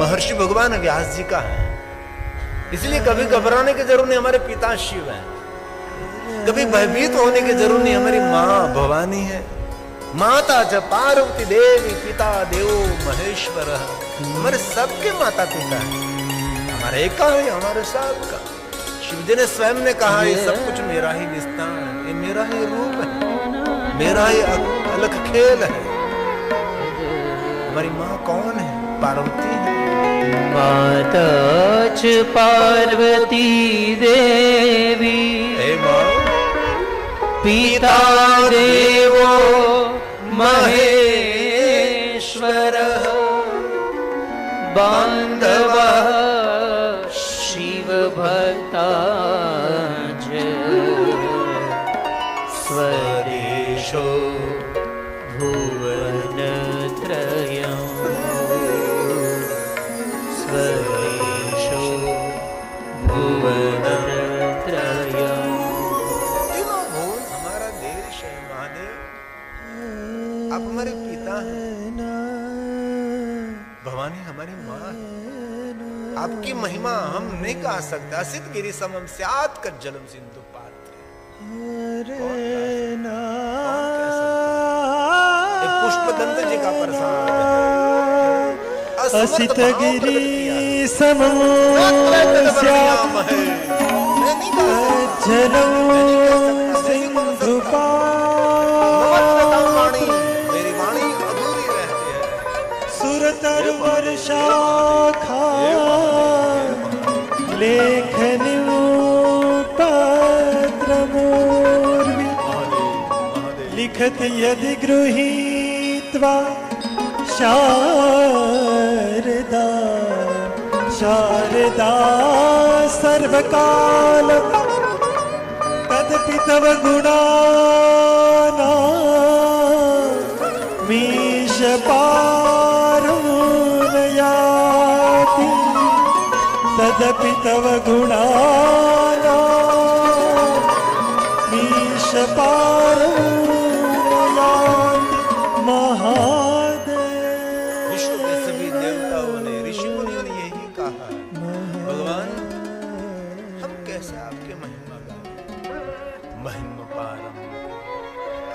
महर्षि भगवान व्यास जी का है। इसलिए कभी घबराने की जरूरत नहीं, हमारे पिता शिव है। कभी भयभीत होने की जरूरत नहीं, हमारी माँ भवानी है। माता च पार्वती देवी, पिता देवो महेश्वर। हमारे सबके माता पिता है, हमारे एक का है, हमारे सबका। शिव जी ने स्वयं ने कहा ये सब कुछ मेरा ही विस्तार है, ये मेरा ही रूप है, मेरा ही अलग खेल है। हमारी माँ कौन है? पार्वती है। माता च पार्वती देवी, हे माँ। पिता देवो महेश्वर, बान्धवः शिव भक्ता च, स्वदेशो भुवनत्रयम्, स्वदेशो भुवनत्रयम्। तीनों भुवन हमारा देश है महादेव। आप हमारे पिता हैं, भवानी हमारी माँ है। आपकी महिमा हम नहीं गा सकते। असित गिरि समम स्यात् कज्जलम सिंधु पात्र। पुष्पदंत जी का प्रसाद है। असित गिरि समम स्यात् कज्जलम सिंधु पात्र। मेरी वाणी अधूरी रहती है। सुरतर वर्षाखा लेखनीं पत्रमूर्वी, लिखति यदि गृहीत्वा शारदा, शारदा सर्वकाल तदपि तव गुणानामीश पारुनयाति, तदपि तव गुणानामीश पारुनयाति महादेव। विश्व के सभी देवताओं ने, ऋषि मुनियों ने यही कहा, भगवान हम कैसे आपकी महिमा गाएं? महिमा पारम,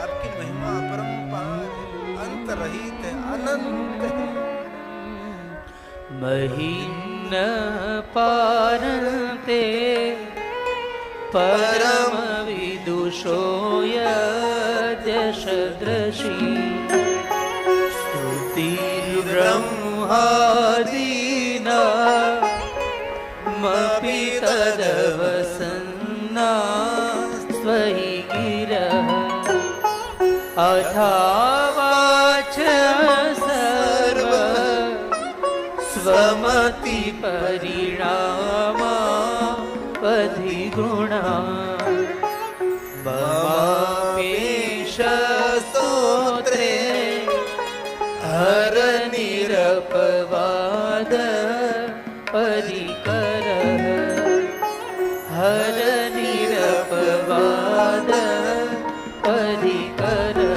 आपकी महिमा अपरंपार है, अंत रहित है, अनंत है। महीन पारन्ते परम विदुषो यद्यशदृशी, स्तुतिर्ब्रह्मादीना मपि तदवसन्ना स्वहि गिरः, अथावाच सर्व स्वमति परिणामा अधिगुणा, ममापेश स्तोत्रे हर निरपवाद परिकरः, हर निरपवाद परिकरः।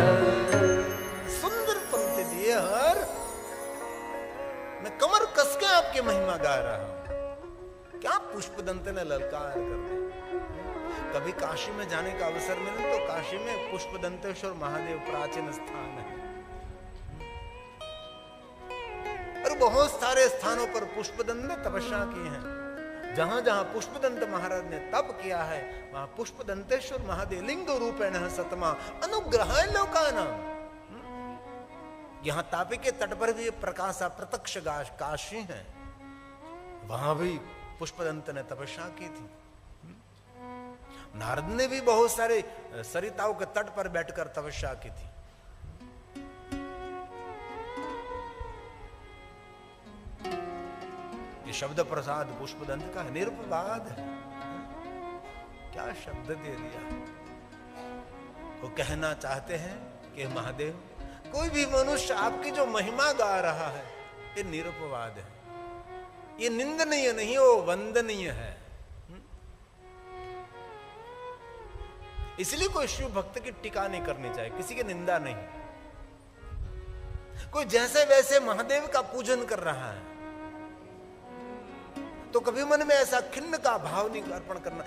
सुंदर पंक्ति दिए हर, मैं कमर कस के आपकी महिमा गा रहा हूं। क्या पुष्पदंत ने ललकार कर दी। कभी काशी में जाने का अवसर मिले तो काशी में पुष्पदंतेश्वर महादेव प्राचीन स्थान है, और बहुत सारे स्थानों पर पुष्पदंत ने तपस्या की है। जहां जहां पुष्पदंत महाराज ने तप किया है, वहां पुष्पदंतेश्वर महादेव लिंग रूपेण सतमा अनुग्रहाय लोकानां। यहां तापी के तट पर भी प्रकाशा प्रत्यक्ष काशी है, वहां भी पुष्पदंत ने तपस्या की थी। नारद ने भी बहुत सारे सरिताओं के तट पर बैठकर तपस्या की थी। ये शब्द प्रसाद पुष्पदंत का निरपवाद है। क्या शब्द दे दिया। वो कहना चाहते हैं कि महादेव, कोई भी मनुष्य आपकी जो महिमा गा रहा है ये निरपवाद है, ये निंदनीय नहीं, वो वंदनीय है। इसलिए कोई शिव भक्त की टीका नहीं करनी चाहिए, किसी की निंदा नहीं। कोई जैसे वैसे महादेव का पूजन कर रहा है, तो कभी मन में ऐसा खिन्न का भाव नहीं अर्पण करना,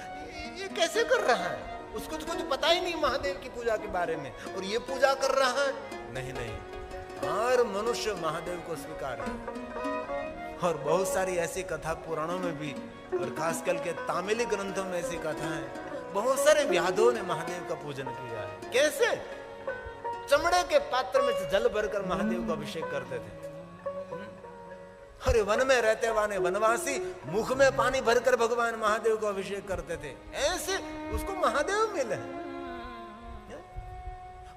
ये कैसे कर रहा है, उसको तो कुछ पता ही नहीं महादेव की पूजा के बारे में, और ये पूजा कर रहा है। नहीं नहीं, हर मनुष्य महादेव को स्वीकार है। और बहुत सारी ऐसी कथा पुराणों में भी, और खासकर के तामिली ग्रंथों में ऐसी कथा है, बहुत सारे व्याधों ने महादेव का पूजन किया है। कैसे? चमड़े के पात्र में से जल भरकर महादेव को अभिषेक करते थे। अरे वन में रहते वाले वनवासी मुख में पानी भरकर भगवान महादेव को अभिषेक करते थे। ऐसे उसको महादेव मिले।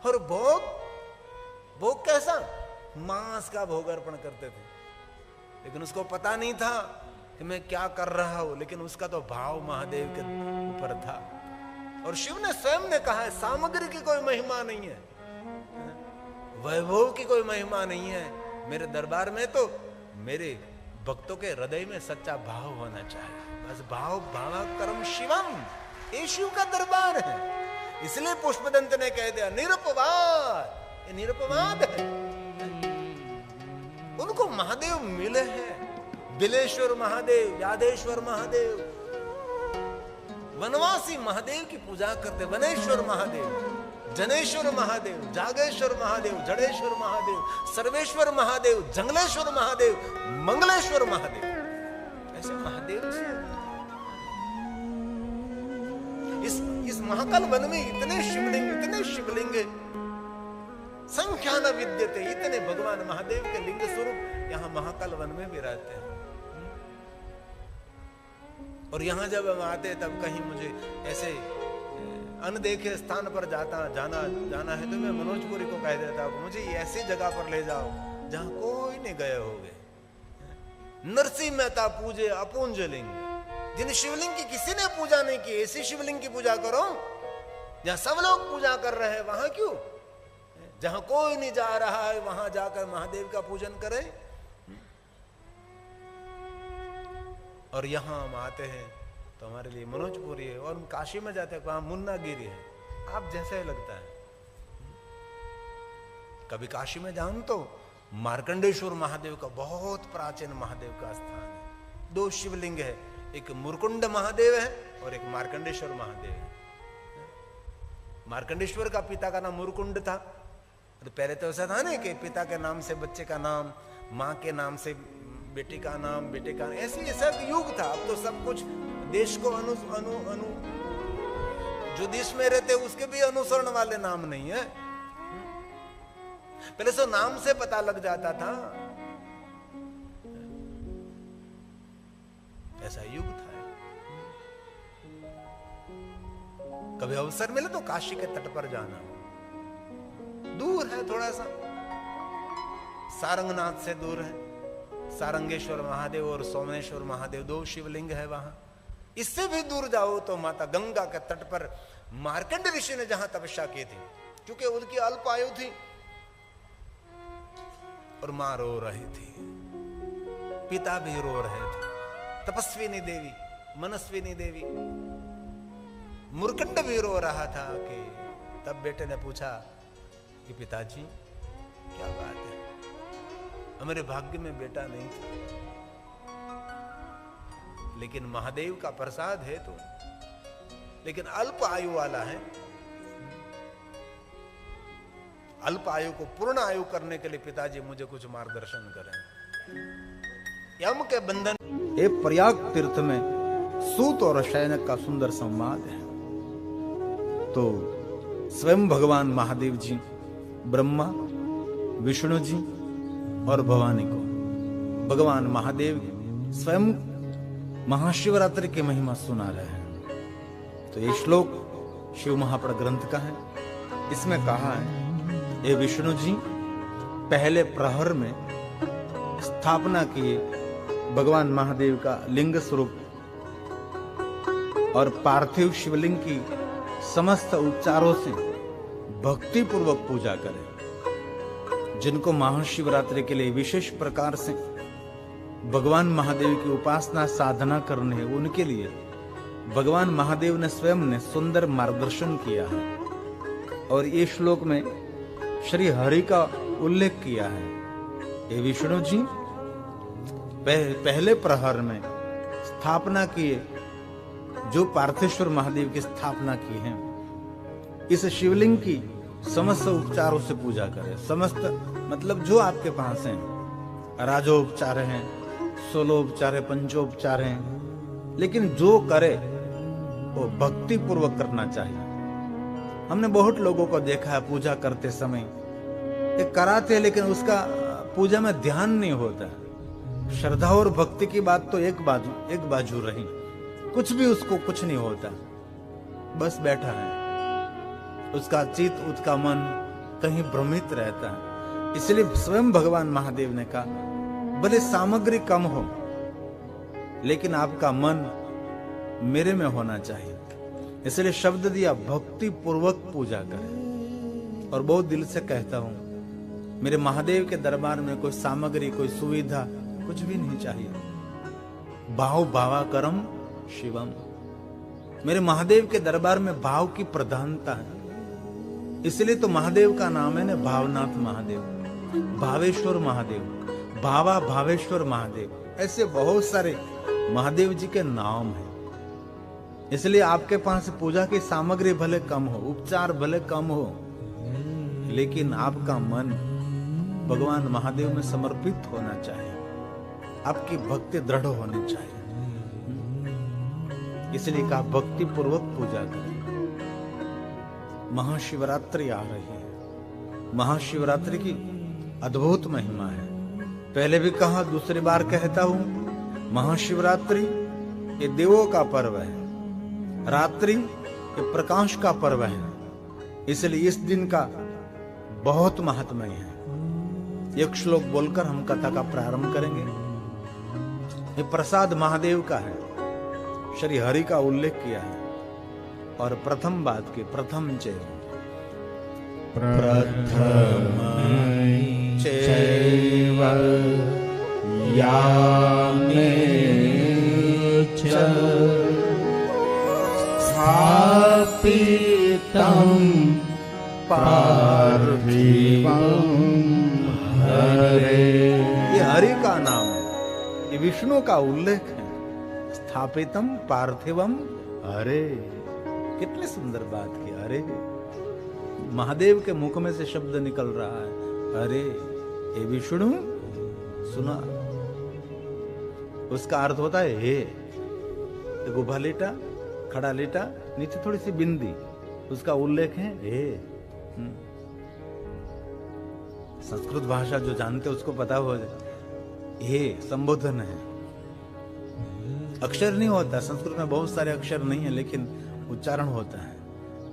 और भोग कैसा? मांस का भोग अर्पण करते थे, लेकिन उसको पता नहीं था कि मैं क्या कर रहा हूं, लेकिन उसका तो भाव महादेव के ऊपर था। और शिव ने स्वयं ने कहा है, सामग्री की कोई महिमा नहीं है, वैभव की कोई महिमा नहीं है, मेरे दरबार में तो मेरे भक्तों के हृदय में सच्चा भाव होना चाहिए। बस भाव भावाकरम शिवम, ये शिव का दरबार है। इसलिए पुष्पदंत ने कह दिया निरुपवाद, ये निरुपवाद है। उनको महादेव मिले हैं, बिलेश्वर महादेव, यादेश्वर महादेव, वनवासी महादेव की पूजा करते, वनेश्वर महादेव, जनेश्वर महादेव, जागेश्वर महादेव, जड़ेश्वर महादेव, सर्वेश्वर महादेव, जंगलेश्वर महादेव, मंगलेश्वर महादेव, ऐसे महादेव से इस महाकाल वन में इतने शिवलिंग संख्या न विद्यते, इतने भगवान महादेव के लिंग स्वरूप यहाँ महाकाल वन में भी रहते हैं। और यहाँ जब हम आते तब कहीं मुझे ऐसे अनदेखे स्थान पर जाना है तो मैं मनोजपुरी को कह देता हूँ, मुझे ऐसी जगह पर ले जाओ जहां कोई नहीं गए होगे। नरसिंह मेहता पूजे अपुंज लिंग, जिन शिवलिंग की किसी ने पूजा नहीं की, ऐसी शिवलिंग की पूजा करो जहां सब लोग पूजा कर रहे हैं। वहां क्यों? जहां कोई नहीं जा रहा है वहां जाकर महादेव का पूजन करें। और यहां हम आते हैं तो हमारे लिए मनोजपुरी है, और हम काशी में जाते हैं वहां मुन्नागिरी है, आप जैसे लगता है। कभी काशी में जाऊं तो मार्कंडेश्वर महादेव का, बहुत प्राचीन महादेव का स्थान है। 2 शिवलिंग है, एक मुरकुंड महादेव है और एक मार्कंडेश्वर महादेव है। मार्कंडेश्वर का पिता का नाम मुरकुंड था, तो पहले तो ऐसा था ना कि पिता के नाम से बच्चे का नाम, माँ के नाम से बेटी का नाम, बेटे का, ऐसे सब युग था। अब तो सब कुछ देश को जो देश में रहते उसके भी अनुसरण वाले नाम नहीं है। पहले तो नाम से पता लग जाता था, ऐसा युग था। कभी अवसर मिले तो काशी के तट पर जाना, दूर है थोड़ा सा, सारंगनाथ से दूर है। सारंगेश्वर महादेव और सोमेश्वर महादेव 2 शिवलिंग है वहां। इससे भी दूर जाओ तो माता गंगा के तट पर मार्कंड ऋषि ने जहां तपस्या की थी, क्योंकि उनकी अल्प आयु थी और मां रो रही थी, पिता भी रो रहे थे, तपस्विनी देवी, मनस्विनी देवी, मुरकंड भी रो रहा था। कि तब बेटे ने पूछा कि पिताजी क्या बात है, हमारे भाग्य में बेटा नहीं था, लेकिन महादेव का प्रसाद है तो, लेकिन अल्प आयु वाला है। अल्प आयु को पूर्ण आयु करने के लिए पिताजी मुझे कुछ मार्गदर्शन करें। यम के बंधन, एक प्रयाग तीर्थ में सूत और शयनक का सुंदर संवाद है। तो स्वयं भगवान महादेव जी ब्रह्मा, विष्णु जी और भवानी को, भगवान महादेव स्वयं महाशिवरात्रि की महिमा सुना रहे हैं। तो ये श्लोक शिव महापड़ ग्रंथ का है। इसमें कहा है, ये विष्णु जी पहले प्रहर में स्थापना किए भगवान महादेव का लिंग स्वरूप और पार्थिव शिवलिंग की समस्त उपचारों से भक्ति पूर्वक पूजा करें। जिनको महाशिवरात्रि के लिए विशेष प्रकार से भगवान महादेव की उपासना साधना करनी है, उनके लिए भगवान महादेव ने स्वयं ने सुंदर मार्गदर्शन किया है। और ये श्लोक में श्री हरि का उल्लेख किया है। ये विष्णु जी पहले प्रहर में स्थापना किए, जो पार्थेश्वर महादेव की स्थापना की है, इस शिवलिंग की समस्त उपचारों से पूजा करें। समस्त मतलब जो आपके पास हैं, राजोपचार हैं, सोलोपचार है, पंचोपचार हैं, लेकिन जो करे वो भक्ति पूर्वक करना चाहिए। हमने बहुत लोगों को देखा है पूजा करते समय ये कराते, लेकिन उसका पूजा में ध्यान नहीं होता। श्रद्धा और भक्ति की बात तो एक बाजू रही, कुछ भी उसको कुछ नहीं होता, बस बैठा है, उसका चित्त, उसका मन कहीं भ्रमित रहता है। इसलिए स्वयं भगवान महादेव ने कहा भले सामग्री कम हो, लेकिन आपका मन मेरे में होना चाहिए। इसलिए शब्द दिया भक्ति पूर्वक पूजा करें। और बहुत दिल से कहता हूं, मेरे महादेव के दरबार में कोई सामग्री, कोई सुविधा कुछ भी नहीं चाहिए। भाव भावाकरम शिवम। मेरे महादेव के दरबार में भाव की प्रधानता है, इसलिए तो महादेव का नाम है ना भावनाथ महादेव, भावेश्वर महादेव, भावा भावेश्वर महादेव। ऐसे बहुत सारे महादेव जी के नाम हैं। इसलिए आपके पास पूजा की सामग्री भले कम हो, उपचार भले कम हो, लेकिन आपका मन भगवान महादेव में समर्पित होना चाहिए, आपकी भक्ति दृढ़ होनी चाहिए। इसलिए कहा भक्ति पूर्वक पूजा करें। महाशिवरात्रि आ रही है, महाशिवरात्रि की अद्भुत महिमा है। पहले भी कहा, दूसरी बार कहता हूं, महाशिवरात्रि ये देवों का पर्व है, रात्रि ये प्रकाश का पर्व है। इसलिए इस दिन का बहुत महत्व है। एक श्लोक बोलकर हम कथा का प्रारंभ करेंगे। ये प्रसाद महादेव का है, श्री हरि का उल्लेख किया है। और प्रथम बात की प्रथम चैव यामे च स्थापितं पार्थिवं हरे। ये हरि का नाम है, ये विष्णु का उल्लेख है। स्थापितम पार्थिवम हरे, कितनी सुंदर बात की। हरे, महादेव के मुख में से शब्द निकल रहा है, हरे हे विष्णु। सुना, उसका अर्थ होता है हे। उभा लेटा, खड़ा लेटा, नीचे थोड़ी सी बिंदी, उसका उल्लेख है हे। संस्कृत भाषा जो जानते उसको पता हो जाए, हे संबोधन है, अक्षर नहीं होता। संस्कृत में बहुत सारे अक्षर नहीं है, लेकिन उच्चारण होता है।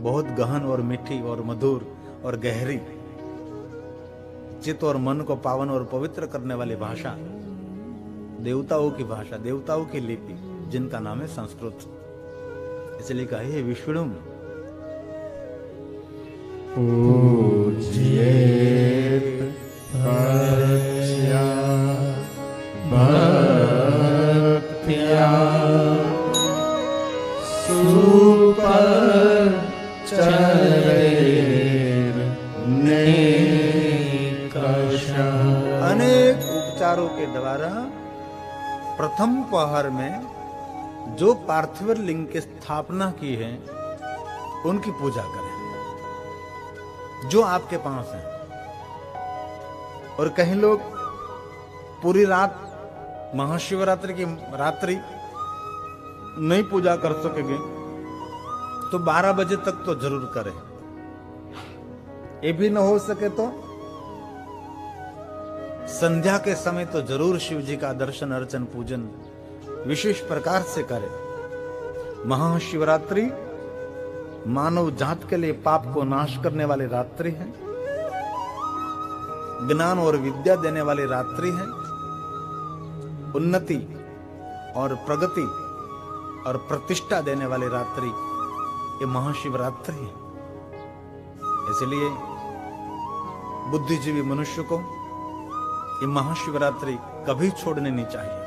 बहुत गहन और मीठी और मधुर और गहरी, चित्त और मन को पावन और पवित्र करने वाली भाषा, देवताओं की भाषा, देवताओं की लिपि, जिनका नाम है संस्कृत। इसलिए कहा हे विष्णु। पूज्येत भक्त्या भक्त्या अनेक उपचारों के द्वारा प्रथम पहर में जो पार्थिव लिंग की स्थापना की है, उनकी पूजा करें जो आपके पास है। और कहीं लोग पूरी रात, महाशिवरात्रि की रात्रि नहीं पूजा कर सकेंगे, तो 12 बजे तक तो जरूर करें। ये भी न हो सके तो संध्या के समय तो जरूर शिव जी का दर्शन, अर्चन, पूजन विशेष प्रकार से करें। महाशिवरात्रि मानव जात के लिए पाप को नाश करने वाली रात्रि है, ज्ञान और विद्या देने वाली रात्रि है, उन्नति और प्रगति और प्रतिष्ठा देने वाली रात्रि ये महाशिवरात्रि है। इसलिए बुद्धिजीवी मनुष्य को ये महाशिवरात्रि कभी छोड़नी नहीं चाहिए।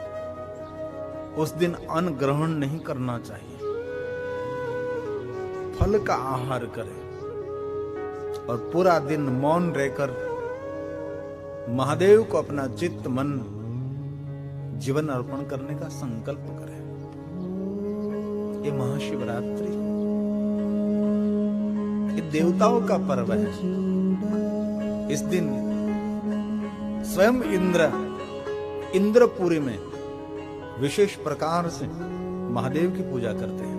उस दिन अन्न ग्रहण नहीं करना चाहिए, फल का आहार करें और पूरा दिन मौन रहकर महादेव को अपना चित्त, मन, जीवन अर्पण करने का संकल्प करें। ये महाशिवरात्रि, ये देवताओं का पर्व है। इस दिन स्वयं इंद्रपुरी में विशेष प्रकार से महादेव की पूजा करते हैं।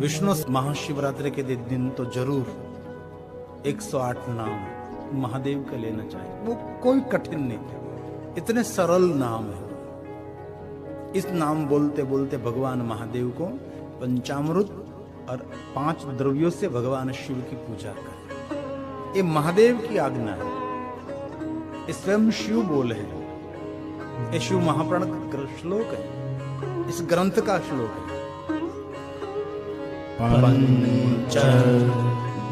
विष्णु महाशिवरात्रि के दिन तो जरूर 108 नाम महादेव का लेना चाहिए। वो कोई कठिन नहीं, इतने सरल नाम है। इस नाम बोलते बोलते भगवान महादेव को पंचामृत और 5 द्रव्यों से भगवान शिव की पूजा करें। ये महादेव की आज्ञा है, ये स्वयं शिव बोले हैं। ये शिव महापुराण का श्लोक है, इस ग्रंथ का श्लोक है। पंच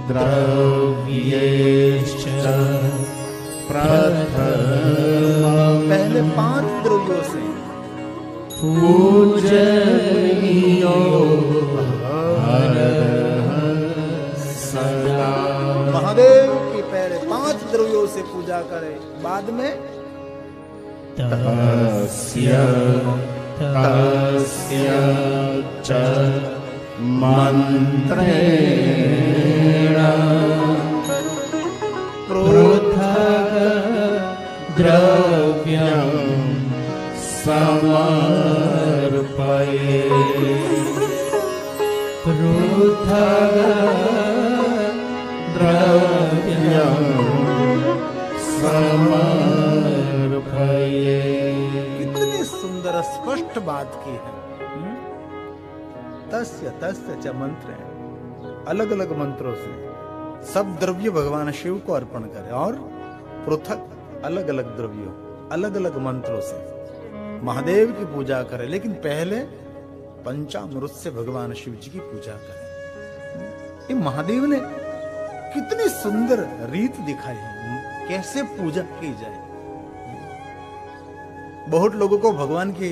द्रव्येश्च प्रथम, पहले 5 द्रव्यों से पूजनीयो सदा। महादेव की पहले 5 द्रव्यों से पूजा करें, बाद में तस्य च मंत्रेण पृथक् द्रव्यं समर्पये। पृथक् द्रव्यं समर्पये। कितनी सुंदर स्पष्ट बात की है। तस्य च मंत्र, अलग अलग मंत्रों से सब द्रव्य भगवान शिव को अर्पण करें, और पृथक अलग अलग द्रव्यों अलग अलग मंत्रों से महादेव की पूजा करें। लेकिन पहले पंचामृत से भगवान शिव जी की पूजा करें। ये महादेव ने कितनी सुंदर रीत दिखाई है, कैसे पूजा की जाए। बहुत लोगों को भगवान की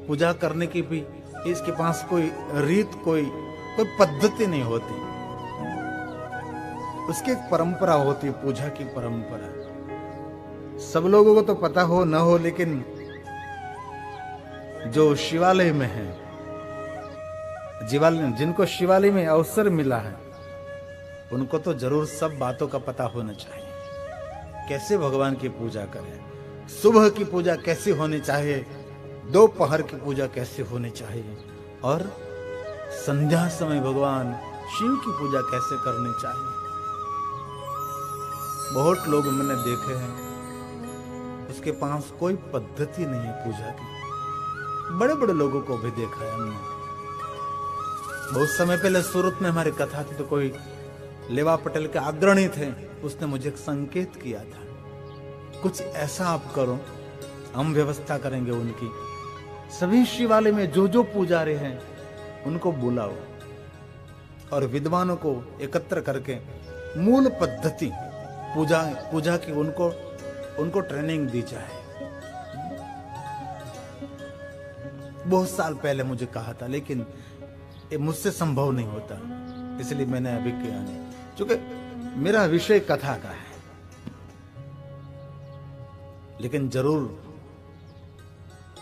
पूजा करने की भी इसके पास कोई रीत, कोई पद्धति नहीं होती। उसकी एक परंपरा होती है, पूजा की परंपरा। सब लोगों को तो पता हो न हो, लेकिन जो शिवालय में है, जिनको शिवालय में अवसर मिला है, उनको तो जरूर सब बातों का पता होना चाहिए। कैसे भगवान की पूजा करें, सुबह की पूजा कैसे होनी चाहिए, दोपहर की पूजा कैसे होनी चाहिए, और संध्या समय भगवान शिव की पूजा कैसे करनी चाहिए। बहुत लोग मैंने देखे हैं, उसके पास कोई पद्धति नहीं है पूजा की। बड़े बड़े लोगों को भी देखा है हमने। बहुत समय पहले सूरत में हमारी कथा थी, तो कोई लेवा पटेल के अग्रणी थे, उसने मुझे एक संकेत किया था, कुछ ऐसा आप करो, हम व्यवस्था करेंगे उनकी। सभी शिवालय में जो जो पुजारी हैं उनको बुलाओ, और विद्वानों को एकत्र करके मूल पद्धति पूजा की उनको ट्रेनिंग दी जाए। बहुत साल पहले मुझे कहा था, लेकिन ये मुझसे संभव नहीं होता, इसलिए मैंने अभी किया नहीं, क्योंकि मेरा विषय कथा का है। लेकिन जरूर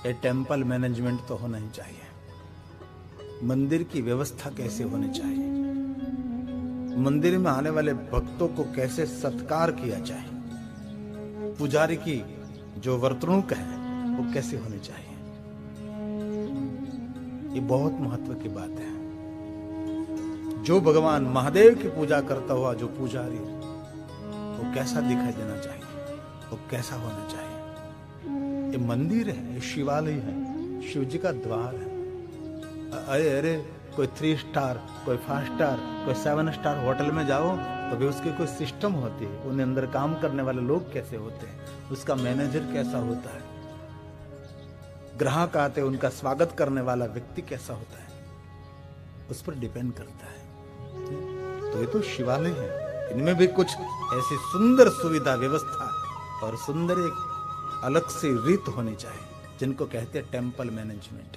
ये टेम्पल मैनेजमेंट तो होना ही चाहिए। मंदिर की व्यवस्था कैसे होनी चाहिए, मंदिर में आने वाले भक्तों को कैसे सत्कार किया जाए, पुजारी की जो वर्तणूक है वो कैसे होनी चाहिए, ये बहुत महत्व की बात है। जो भगवान महादेव की पूजा करता हुआ जो पुजारी, वो कैसा दिखाई देना चाहिए, वो कैसा होना चाहिए। ये मंदिर है, ये शिवालय है, शिव जी का द्वार है। अरे कोई 3 स्टार, कोई 5 स्टार, कोई 7 स्टार होटल में जाओ तो भी उसकी कोई सिस्टम होती है, उन्हें अंदर काम करने वाले लोग कैसे होते हैं, उसका मैनेजर कैसा होता है, ग्राहक आते हैं उनका स्वागत करने वाला व्यक्ति कैसा होता है, उस पर डिपेंड करता है। तो ये तो शिवालय है, इनमें भी कुछ ऐसी सुंदर सुविधा व्यवस्था और सुंदर एक अलग से रीत होनी चाहिए, जिनको कहते हैं टेम्पल मैनेजमेंट।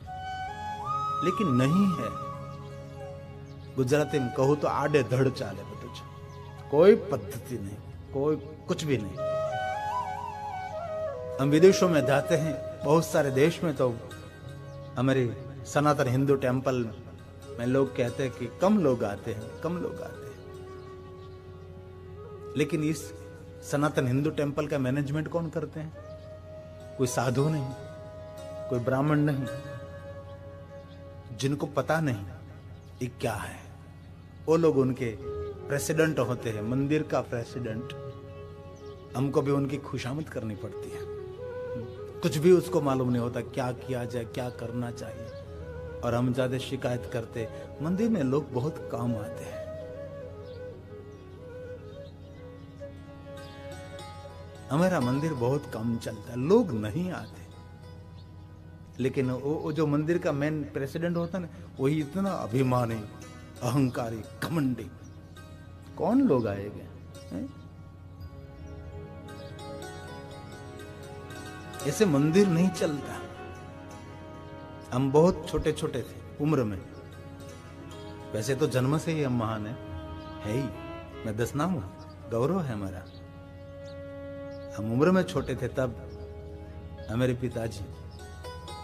लेकिन नहीं है, गुजराती में कहूं तो आड़े धड़ चाले બધું છે, कोई पद्धति नहीं, कोई कुछ भी नहीं। हम विदेशों में जाते हैं, बहुत सारे देश में तो हमारे सनातन हिंदू टेम्पल मैं लोग कहते हैं कि कम लोग आते हैं, कम लोग आते हैं, लेकिन इस सनातन हिंदू टेम्पल का मैनेजमेंट कौन करते हैं? कोई साधु नहीं, कोई ब्राह्मण नहीं, जिनको पता नहीं ये क्या है। वो लोग उनके प्रेसिडेंट होते हैं, मंदिर का प्रेसिडेंट। हमको भी उनकी खुशामद करनी पड़ती है। कुछ भी उसको मालूम नहीं होता क्या किया जाए, क्या करना चाहिए, और हम ज्यादा शिकायत करते मंदिर में लोग बहुत कम आते हैं। हमारा मंदिर बहुत कम चलता है, लोग नहीं आते। लेकिन वो जो मंदिर का मेन प्रेसिडेंट होता है ना, वही इतना अभिमानी, अहंकारी, घमंडी, कौन लोग आएंगे? ऐसे मंदिर नहीं चलता। हम बहुत छोटे छोटे थे उम्र में, वैसे तो जन्म से ही हम महान है ही, मैं दसनाम हूं, गौरव है हमारा। हम उम्र में छोटे थे तब हमारे पिताजी,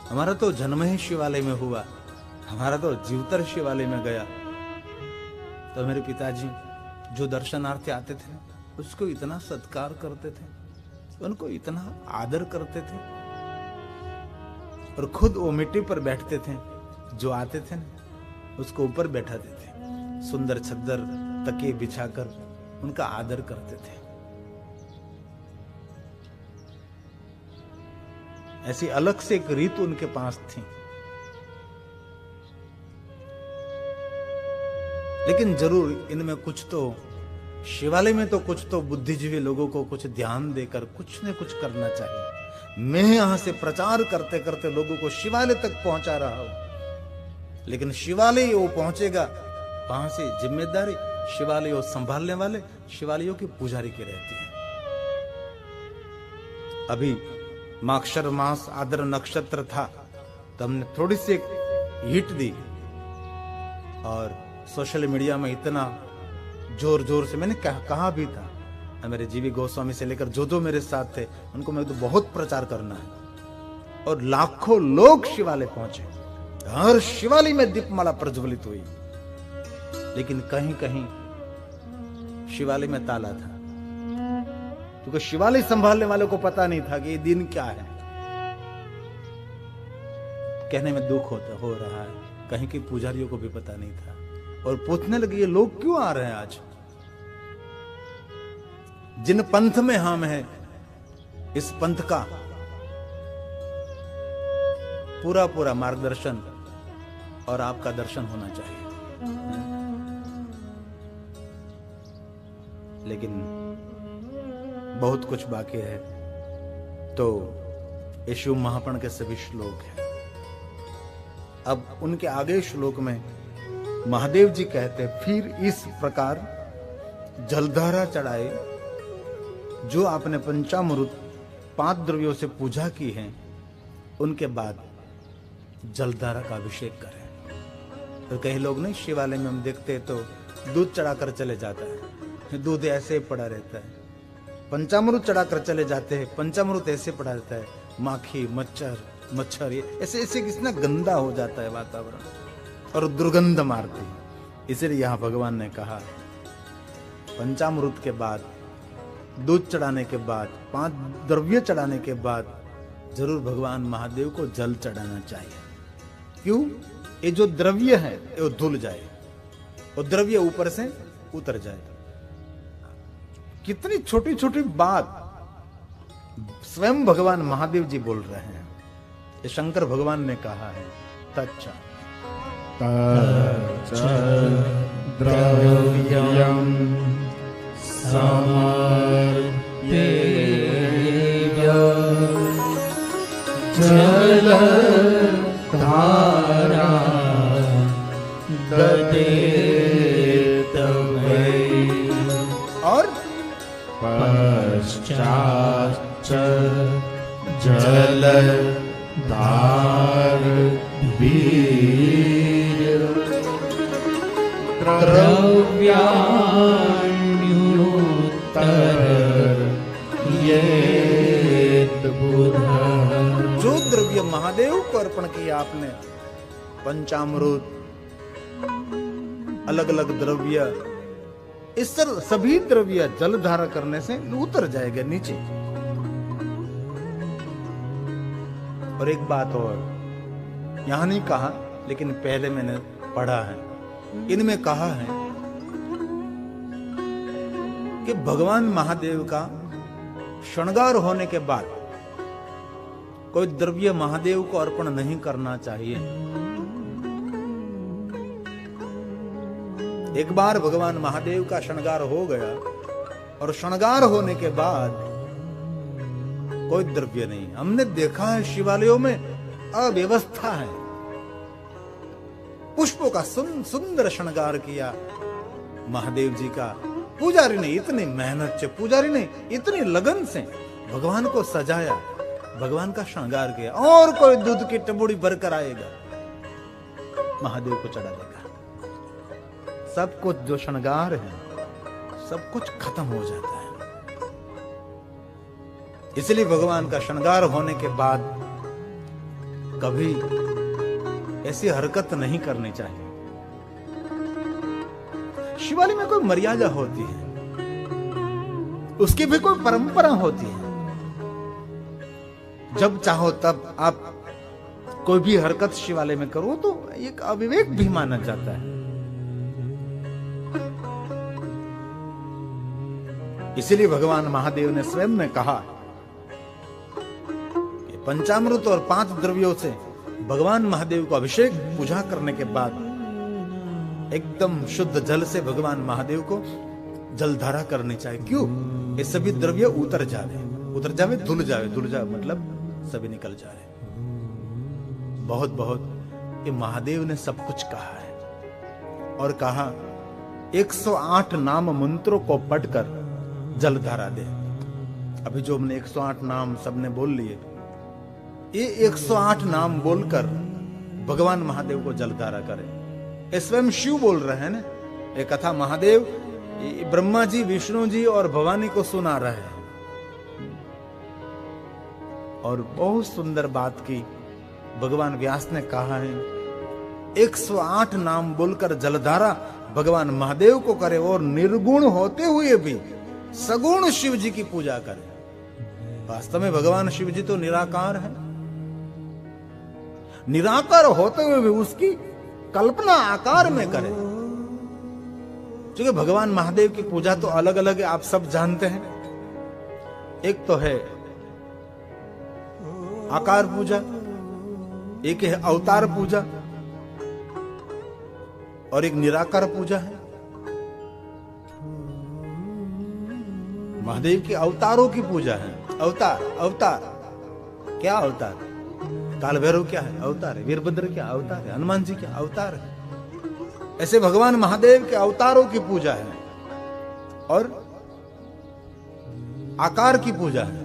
हमारा तो जन्म ही शिवालय में हुआ, हमारा तो जीवतर शिवालय में गया, तो मेरे पिताजी जो दर्शनार्थी आते थे उसको इतना सत्कार करते थे, उनको इतना आदर करते थे, और खुद वो मिट्टी पर बैठते थे, जो आते थे ना उसको ऊपर बैठाते थे, सुंदर छद्दर तकिए बिछाकर उनका आदर करते थे। ऐसी अलग से एक रीत उनके पास थी। लेकिन जरूर इनमें कुछ तो, शिवालय में तो कुछ तो बुद्धिजीवी लोगों को कुछ ध्यान देकर कुछ न कुछ करना चाहिए। मैं यहां से प्रचार करते करते लोगों को शिवालय तक पहुंचा रहा हूं, लेकिन शिवालय वो पहुंचेगा, वहां से जिम्मेदारी शिवालय संभालने वाले शिवालयों की पुजारी की रहती है। अभी माक्षर मास आदर नक्षत्र था, तो हमने थोड़ी सी हिट दी, और सोशल मीडिया में इतना जोर जोर से मैंने कहा भी था, मेरे जीवी गोस्वामी से लेकर जो मेरे साथ थे उनको मैं तो बहुत प्रचार करना है, और लाखों लोग शिवालय पहुंचे, हर शिवालय में दीपमाला प्रज्वलित हुई, लेकिन कहीं कहीं शिवालय में ताला था, क्योंकि शिवालय संभालने वालों को पता नहीं था कि ये दिन क्या है। कहने में दुख हो रहा है, कहीं के पुजारियों को भी पता नहीं था, और पूछने लगे ये लोग क्यों आ रहे हैं आज? जिन पंथ में हम हैं, इस पंथ का पूरा पूरा मार्गदर्शन और आपका दर्शन होना चाहिए। लेकिन बहुत कुछ बाकी है। तो ये शिव महापुराण के सभी श्लोक हैं। अब उनके आगे श्लोक में महादेव जी कहते हैं, फिर इस प्रकार जलधारा चढ़ाए, जो आपने पंचामृत 5 द्रव्यों से पूजा की है, उनके बाद जलधारा का अभिषेक करें। तो कई लोग नहीं, शिवालय में हम देखते हैं तो दूध चढ़ाकर चले जाता है, दूध ऐसे पड़ा रहता है, पंचामृत चढ़ाकर चले जाते हैं, पंचामृत ऐसे पड़ा रहता है, माखी मच्छर ऐसे ऐसे कितना गंदा हो जाता है वातावरण, और दुर्गंध मारती। इसलिए यहां भगवान ने कहा पंचामृत के बाद, दूध चढ़ाने के बाद, 5 द्रव्य चढ़ाने के बाद जरूर भगवान महादेव को जल चढ़ाना चाहिए। क्यों? ये जो द्रव्य है वो धुल जाए, और द्रव्य ऊपर से उतर जाए। कितनी छोटी छोटी बात स्वयं भगवान महादेव जी बोल रहे हैं। ये शंकर भगवान ने कहा है, तच्च द्रव्यं समर्प्य जलधारा ददेत वै, और पश्चात् जलधार वीर द्रव्याण्युत्तर येत बुध। जो द्रव्य महादेव को अर्पण किया आपने, पंचामृत, अलग अलग द्रव्य, इस सभी द्रव्य जल धारा करने से उतर जाएगा नीचे। और एक बात और, यहां नहीं कहा लेकिन पहले मैंने पढ़ा है, इनमें कहा है कि भगवान महादेव का श्रृंगार होने के बाद कोई द्रव्य महादेव को अर्पण नहीं करना चाहिए। एक बार भगवान महादेव का श्रृंगार हो गया और श्रृंगार होने के बाद कोई द्रव्य नहीं। हमने देखा है शिवालयों में अव्यवस्था है, पुष्पों का सुंदर श्रृंगार किया महादेव जी का। पुजारी ने इतनी मेहनत से, पुजारी ने इतनी लगन से भगवान को सजाया, भगवान का श्रृंगार किया, और कोई दूध की टबूड़ी भरकर आएगा महादेव को चढ़ा देगा। सब कुछ जो श्रृंगार है सब कुछ खत्म हो जाता है। इसलिए भगवान का श्रृंगार होने के बाद कभी ऐसी हरकत नहीं करनी चाहिए। शिवालय में कोई मर्यादा होती है, उसकी भी कोई परंपरा होती है। जब चाहो तब आप कोई भी हरकत शिवालय में करो तो एक अविवेक भी माना जाता है। इसीलिए भगवान महादेव ने स्वयं ने कहा कि पंचामृत और 5 द्रव्यों से भगवान महादेव को अभिषेक पूजा करने के बाद एकदम शुद्ध जल से भगवान महादेव को जलधारा करनी चाहिए। क्यों? ये सभी द्रव्य उतर जावे, धुल जावे मतलब सभी निकल जावे। बहुत बहुत ये महादेव ने सब कुछ कहा है और कहा 108 नाम मंत्रों को पढ़कर जलधारा दे। अभी जो हमने 108 नाम सबने बोल लिए, ये 108 नाम बोलकर भगवान महादेव को जलधारा करे। ये स्वयं शिव बोल रहे हैं ना, ये कथा महादेव ब्रह्मा जी, विष्णु जी और भवानी को सुना रहे हैं। और बहुत सुंदर बात की भगवान व्यास ने कहा है 108 नाम बोलकर जलधारा भगवान महादेव को करे और निर्गुण होते हुए भी सगुण शिव जी की पूजा करे। वास्तव में भगवान शिव जी तो निराकार है, निराकार होते हुए भी उसकी कल्पना आकार में करे। क्योंकि भगवान महादेव की पूजा तो अलग अलग है, आप सब जानते हैं। एक तो है आकार पूजा, एक है अवतार पूजा और एक निराकार पूजा है। महादेव के अवतारों की पूजा है। अवतार क्या अवतार? काल भैरव क्या है? अवतार है। वीरभद्र क्या अवतार है? हनुमान जी क्या अवतार है? ऐसे भगवान महादेव के अवतारों की पूजा है और आकार की पूजा है।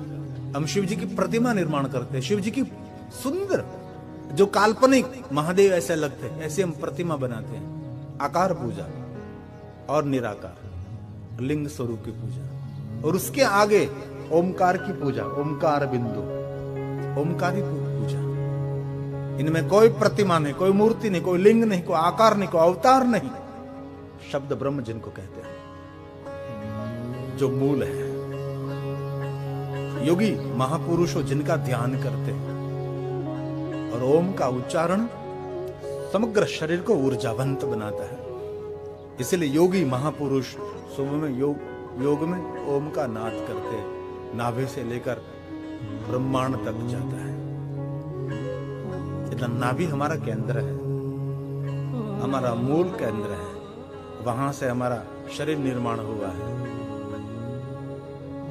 हम शिव जी की प्रतिमा निर्माण करते हैं, शिव जी की सुंदर जो काल्पनिक महादेव ऐसे लगते हैं, ऐसे हम प्रतिमा बनाते हैं। आकार पूजा और निराकार लिंग स्वरूप की पूजा, और उसके आगे ओमकार की पूजा, ओमकार बिंदु, ओमकारी पूजा। इनमें कोई प्रतिमा नहीं, कोई मूर्ति नहीं, कोई लिंग नहीं, कोई आकार नहीं, कोई अवतार नहीं। शब्द ब्रह्म जिनको कहते हैं, जो मूल है। योगी महापुरुषों जिनका ध्यान करते हैं, और ओम का उच्चारण समग्र शरीर को ऊर्जावंत बनाता है। इसलिए योगी महापुरुष सुबह में योग में ओम का नाद करते हैं, नाभि से लेकर ब्रह्मांड तक जाता है। इतना नाभि हमारा केंद्र है, हमारा मूल केंद्र है, वहां से हमारा शरीर निर्माण हुआ है।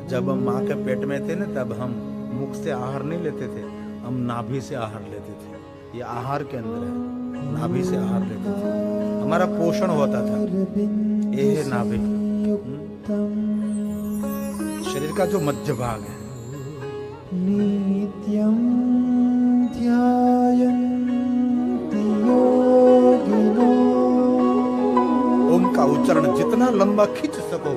जब हम माँ के पेट में थे ना, तब हम मुख से आहार नहीं लेते थे, हम नाभि से आहार लेते थे। ये आहार केंद्र है, नाभि से आहार लेते थे, हमारा पोषण होता था। ये है नाभि, शरीर का जो मध्य भाग है। नित्यं ध्यायन्ति योगिनो। ओम का उच्चारण जितना लंबा खींच सको,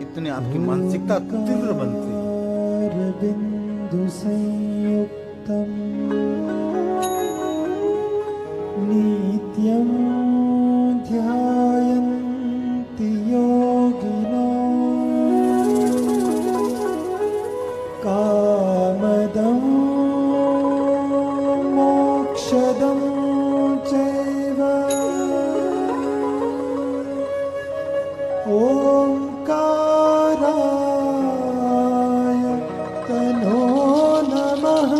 इतनी आपकी मानसिकता तीव्र बनती है। बिंदु संयुक्तम नित्यं औषधं चैव ओंकाराय तनो नमः।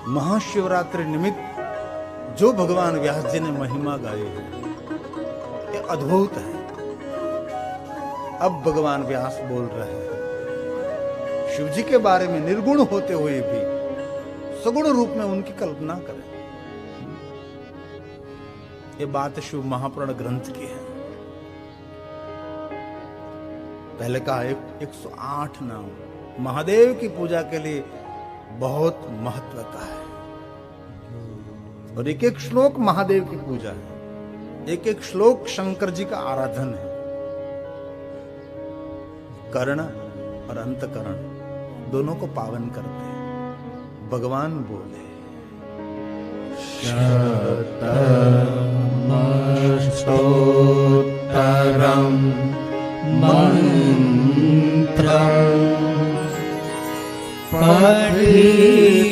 महाशिवरात्रि निमित्त जो भगवान व्यास जी ने महिमा गाई है ये अद्भुत है। अब भगवान व्यास बोल रहे हैं शिव जी के बारे में निर्गुण होते हुए भी सगुण रूप में उनकी कल्पना करें। ये बात शिव महापुराण ग्रंथ की है। पहले कहा 108 नाम महादेव की पूजा के लिए बहुत महत्व का है और एक एक श्लोक महादेव की पूजा है, एक एक श्लोक शंकर जी का आराधन है। कर्ण और अंतकरण दोनों को पावन करते हैं। भगवान बोले शतमस्तोत्तरं मंत्रम् पठित्वा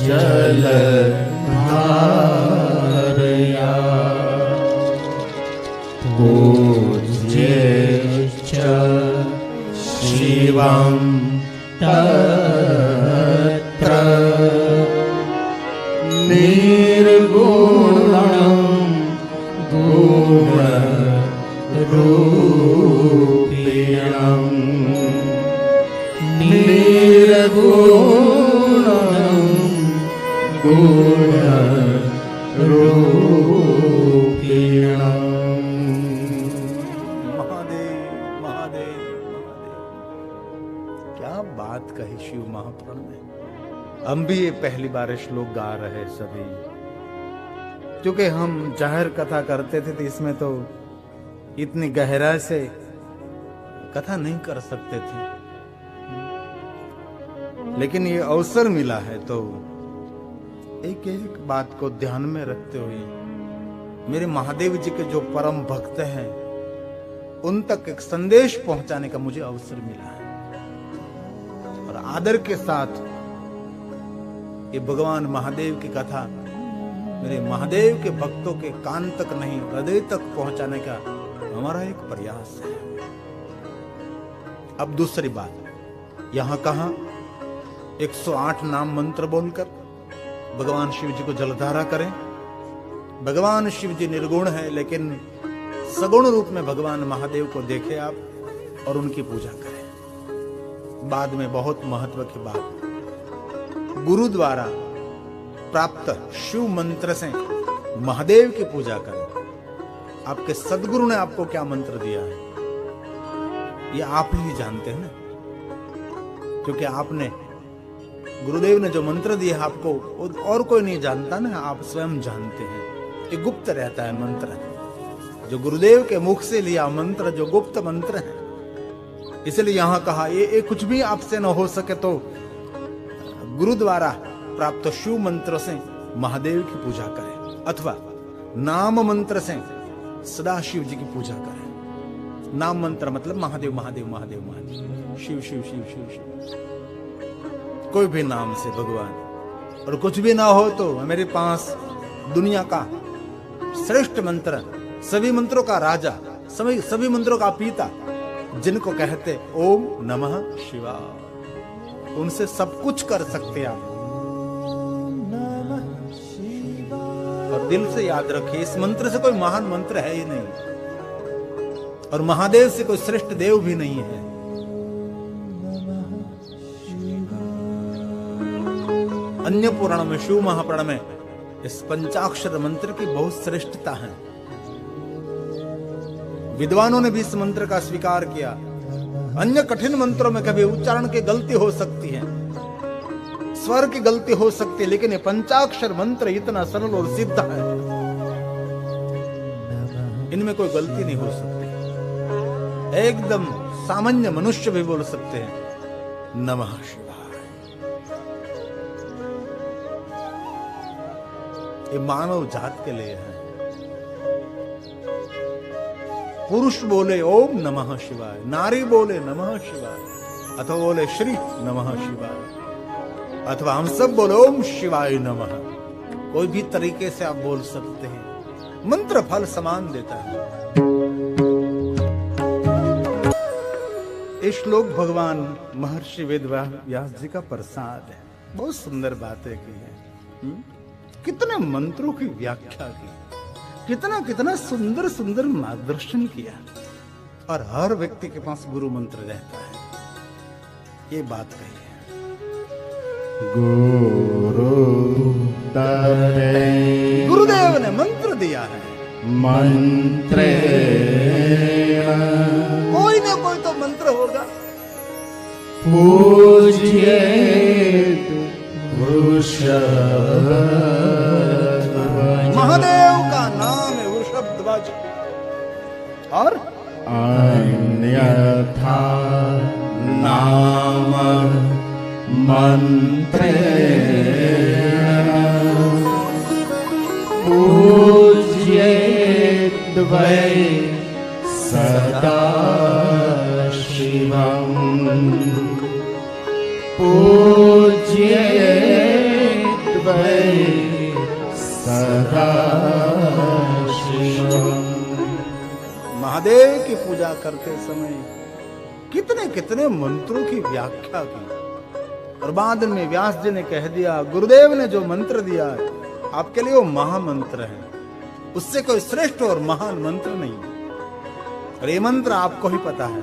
जलधारया पूज्येश्च शिवं तत्र निर्गुणं गुणरूपिणं निर्गुणं गुणरूपिणं। महादेव महादेव महादेव, क्या बात कही शिव महापुराण में। हम भी ये पहली बार श्लोक गा रहे सभी, क्योंकि हम जाहिर कथा करते थे तो इसमें तो इतनी गहराई से कथा नहीं कर सकते थे, लेकिन ये अवसर मिला है तो एक एक बात को ध्यान में रखते हुए मेरे महादेव जी के जो परम भक्त हैं उन तक एक संदेश पहुंचाने का मुझे अवसर मिला है। और आदर के साथ ये भगवान महादेव की कथा मेरे महादेव के भक्तों के कान तक नहीं हृदय तक पहुंचाने का हमारा एक प्रयास है। अब दूसरी बात, यहां कहा 108 नाम मंत्र बोलकर भगवान शिव जी को जलधारा करें। भगवान शिव जी निर्गुण है, लेकिन सगुण रूप में भगवान महादेव को देखें आप और उनकी पूजा करें। बाद में बहुत महत्व की बात, गुरु द्वारा प्राप्त शिव मंत्र से महादेव की पूजा करें। आपके सदगुरु ने आपको क्या मंत्र दिया है ये आप ही जानते हैं ना, क्योंकि आपने गुरुदेव ने जो मंत्र दिया आपको और कोई नहीं जानता ना, आप स्वयं जानते हैं। ये गुप्त रहता है मंत्र, जो गुरुदेव के मुख से लिया मंत्र जो गुप्त मंत्र है। इसलिए यहां कहा ये कुछ भी आपसे न हो सके तो गुरु द्वारा प्राप्त शिव मंत्र से महादेव की पूजा करें, अथवा नाम मंत्र से सदाशिव जी की पूजा करें। नाम मंत्र मतलब महादेव महादेव महादेव महादेव, शिव शिव शिव शिव शिव, कोई भी नाम से भगवान। और कुछ भी ना हो तो मेरे पास दुनिया का श्रेष्ठ मंत्र, सभी मंत्रों का राजा, सभी मंत्रों का पिता, जिनको कहते ओम नमः शिवाय, उनसे सब कुछ कर सकते आप। और दिल से याद रखिए, इस मंत्र से कोई महान मंत्र है ही नहीं, और महादेव से कोई श्रेष्ठ देव भी नहीं है। अन्य पुराण में, शिव महापुराण में इस पंचाक्षर मंत्र की बहुत श्रेष्ठता है। विद्वानों ने भी इस मंत्र का स्वीकार किया। अन्य कठिन मंत्रों में कभी उच्चारण की गलती हो सकती है, स्वर की गलती हो सकती है, लेकिन ये पंचाक्षर मंत्र इतना सरल और सिद्ध है, इनमें कोई गलती नहीं हो सकती। एकदम सामान्य मनुष्य भी बोल सकते हैं नमः शिवाय। ये मानव जात के लिए है। पुरुष बोले ओम नमः शिवाय, नारी बोले नमः शिवाय, अथवा बोले श्री नमः शिवाय, अथवा हम सब बोले ओम शिवाय नमः। कोई भी तरीके से आप बोल सकते हैं, मंत्र फल समान देता है। ये श्लोक भगवान महर्षि वेदव्यास जी का प्रसाद है। बहुत सुंदर बातें की है, कितने मंत्रों की व्याख्या की, कितना सुंदर सुंदर मार्गदर्शन किया। और हर व्यक्ति के पास गुरु मंत्र रहता है, ये बात कही है। गुरुदेव ने मंत्र दिया है, मंत्रे कोई ना कोई तो मंत्र होगा। पूज्ये वृषभ, महादेव का नाम है वृषभध्वज। और अन्यथा नाम मंत्रे पूज्येत् वै सदा शिवम्, पूज्येत् वै सदा शिवम्। महादेव की पूजा करते समय कितने कितने मंत्रों की व्याख्या की। और बाद में व्यास जी ने कह दिया, गुरुदेव ने जो मंत्र दिया है आपके लिए वो महामंत्र है, उससे कोई श्रेष्ठ और महान मंत्र नहीं। और ये मंत्र आपको ही पता है,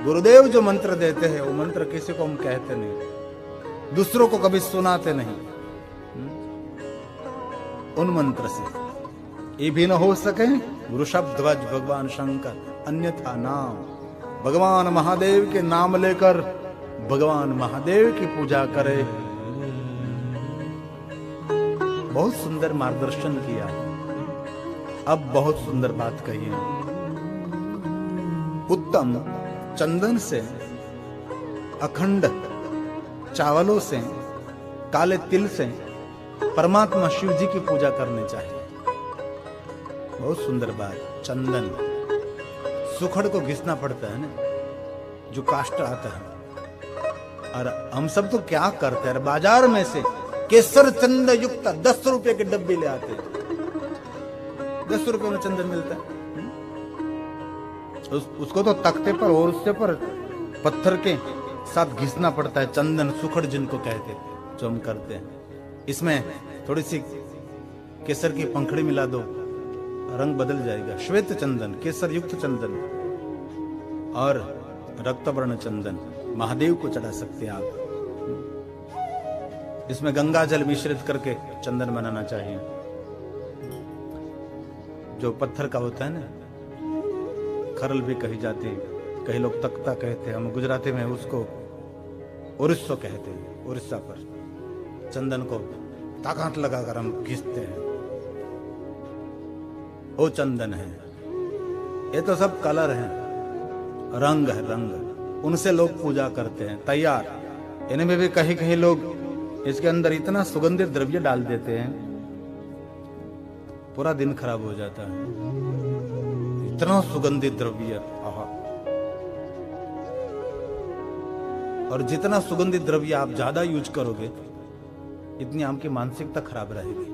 गुरुदेव जो मंत्र देते हैं वो मंत्र किसी को हम कहते नहीं, दूसरों को कभी सुनाते नहीं। उन मंत्र से ये भी न हो सके वृषभध्वज भगवान शंकर, अन्यथा नाम भगवान महादेव के नाम लेकर भगवान महादेव की पूजा करे। बहुत सुंदर मार्गदर्शन किया। अब बहुत सुंदर बात कही है। उत्तम चंदन से, अखंड चावलों से, काले तिल से परमात्मा शिव जी की पूजा करनी चाहिए। बहुत सुंदर बात। चंदन, सुखड़ को घिसना पड़ता है ना, जो काष्ठ आता है। और हम सब तो क्या करते हैं, बाजार में से केसर चंदन युक्त 10 रुपए के डब्बे ले आते हैं। 10 रुपए में चंदन मिलता है। उसको तो तख्ते पर और उससे पर पत्थर के साथ घिसना पड़ता है। चंदन, सुखड़ जिनको कहते हैं, जो हम करते हैं। इसमें थोड़ी सी केसर की पंखड़ी मिला दो, रंग बदल जाएगा। श्वेत चंदन, केसर युक्त चंदन और रक्तवर्ण चंदन महादेव को चढ़ा सकते हैं आप। इसमें गंगा जल मिश्रित करके चंदन बनाना चाहिए। जो पत्थर का होता है ना, खरल भी कही जाती है, कई लोग तख्ता कहते हैं, हम गुजराती में उसको उरिस्सो कहते हैं। उड़ीसा पर चंदन को ताकत लगाकर हम घिसते हैं, वो चंदन है। ये तो सब कलर है, रंग है, रंग। उनसे लोग पूजा करते हैं तैयार। इनमें भी कहीं कहीं लोग इसके अंदर इतना सुगंधित द्रव्य डाल देते हैं, पूरा दिन खराब हो जाता है। इतना सुगंधित द्रव्य, आहा। और जितना सुगंधित द्रव्य आप ज्यादा यूज करोगे, इतनी आपकी मानसिकता खराब रहेगी।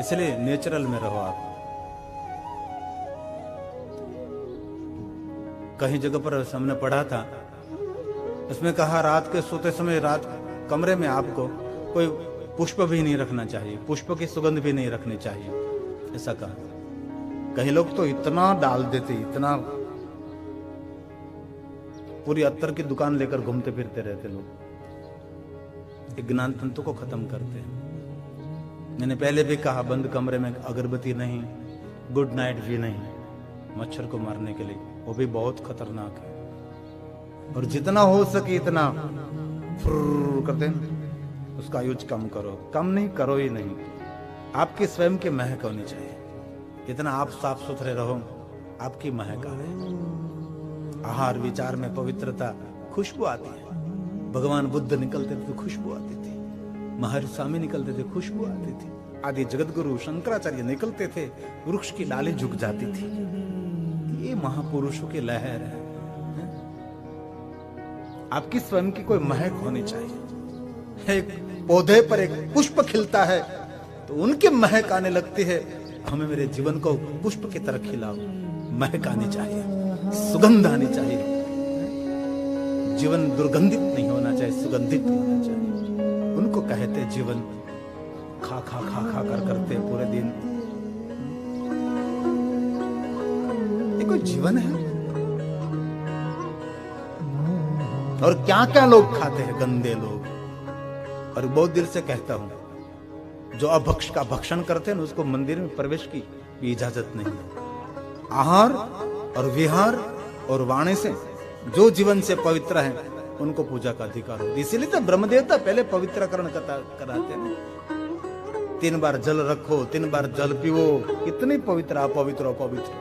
इसलिए नेचुरल में रहो आप। कहीं जगह पर हमने पढ़ा था, इसमें कहा रात के सोते समय रात कमरे में आपको कोई पुष्प भी नहीं रखना चाहिए, पुष्प की सुगंध भी नहीं रखनी चाहिए, ऐसा कहा। कई लोग तो इतना डाल देते, इतना, पूरी अत्तर की दुकान लेकर घूमते फिरते रहते लोग, एक ज्ञान तंतु को खत्म करते हैं। मैंने पहले भी कहा, बंद कमरे में अगरबत्ती नहीं, गुड नाइट भी नहीं, मच्छर को मारने के लिए, वो भी बहुत खतरनाक है। और जितना हो सके इतना फुर्र करते हैं, उसका यूज कम करो, कम नहीं करो ही नहीं। आपकी स्वयं की महक होनी चाहिए, इतना आप साफ सुथरे रहो, आपकी महक आए। आहार विचार में पवित्रता, खुशबू आती है। भगवान बुद्ध निकलते थे तो खुशबू आती थी, महर्षि स्वामी निकलते थे, खुशबू आती थी, आदि जगत गुरु शंकराचार्य निकलते थे, वृक्ष की डाली झुक जाती थी। ये महापुरुषों की लहर है। आपकी स्वयं की कोई महक होनी चाहिए। एक पौधे पर एक पुष्प खिलता है तो उनकी महक आने लगती है, हमें मेरे जीवन को पुष्प की तरह खिलाओ, महक आनी चाहिए, सुगंध आनी चाहिए। जीवन दुर्गंधित नहीं होना चाहिए, सुगंधित होना चाहिए। उनको कहते जीवन, खा खा खा खा कर करते पूरे दिन, ये कोई जीवन है? और क्या क्या लोग खाते हैं, गंदे लोग। और बहुत दिल से कहता हूं, जो अभक्ष का भक्षण करते हैं उसको मंदिर में प्रवेश की भी इजाजत नहीं है। आहार और विहार और वाणी से जो जीवन से पवित्र है, उनको पूजा का अधिकार हो। इसीलिए तो ब्रह्मदेवता पहले पवित्रकरण कराते हैं। 3 बार जल रखो, 3 बार जल पीओ, कितनी पवित्र अपवित्र अपवित्र।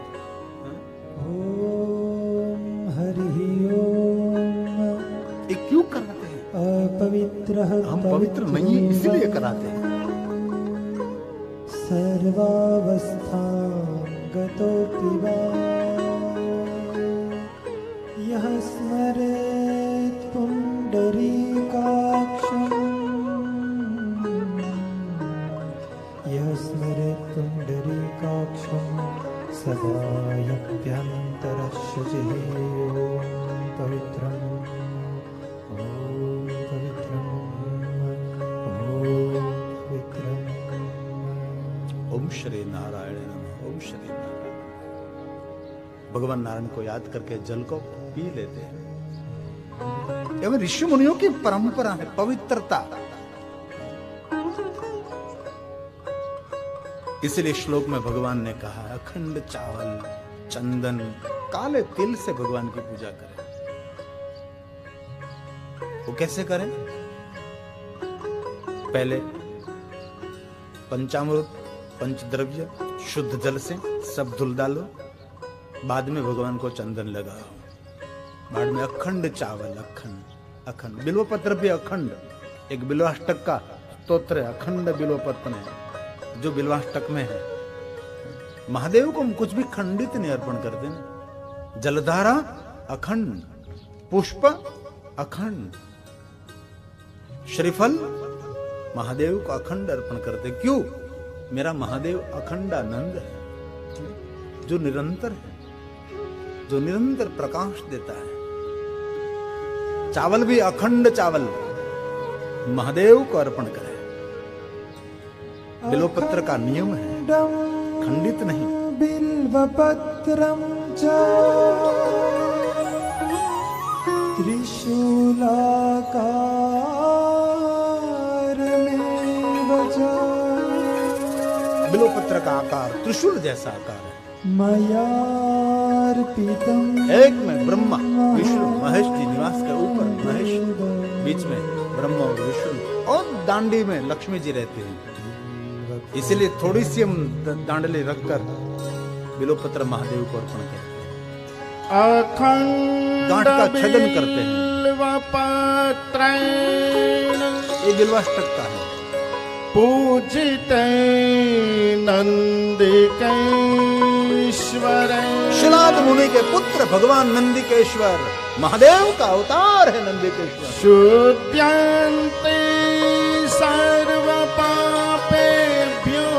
क्यों कराते हैं? अपवित्र हम पवित्र नहीं है इसलिए कराते हैं। सर्वावस्था गतोऽपि वा यः स्मरेत् पुण्डरीकाक्षं यः स्मरेत् पुण्डरीकाक्षं सदा यप्यन्तरशुचिः पवित्रम् ओम श्री नारायण नमः। ओम श्री नारायण। भगवान नारायण को याद करके जल को पी लेते हैं। एवं ऋषि मुनियों की परंपरा है पवित्रता। इसलिए श्लोक में भगवान ने कहा, अखंड चावल, चंदन, काले तिल से भगवान की पूजा करें। वो कैसे करें? पहले पंचामृत, पंचद्रव्य, शुद्ध जल से सब धुल डालो, बाद में भगवान को चंदन लगाओ, बाद में अखंड चावल, अखंड बिल्वपत्र भी अखंड। एक बिल्वाष्टक का स्तोत्र है, अखंड बिल्वपत्र है, जो बिल्वाष्टक में है। महादेव को हम कुछ भी खंडित नहीं अर्पण करते ना। जलधारा अखंड, पुष्प अखंड, श्रीफल महादेव को अखंड अर्पण करते। क्यों? मेरा महादेव अखंडानंद है, जो निरंतर है, जो निरंतर प्रकाश देता है। चावल भी अखंड चावल महादेव को अर्पण करें। बिल्वपत्र का नियम है, खंडित नहीं। बिल्वपत्रं च त्रिशूलाकारमेव च। बिल्वपत्र का आकार त्रिशूल जैसा आकार है। मयार्पितम्। एक में ब्रह्मा विष्णु महेश जी निवास के ऊपर, महेश बीच में ब्रह्मा और विष्णु, और दांडी में लक्ष्मी जी रहते हैं। इसलिए थोड़ी सी हम दांडली रखकर बिल्वपत्र महादेव को अर्पण करते हैं। अखंड गांठ का छेदन करते हैं। बिल्वपत्रेण ये बिल्वाष्टक का है। पूजिते नंदिकैश्च शिलाद मुनि के पुत्र भगवान नंदिकेश्वर, महादेव का अवतार है नंदिकेश्वर। शुद्ध्यन्ते सर्व पापेभ्यो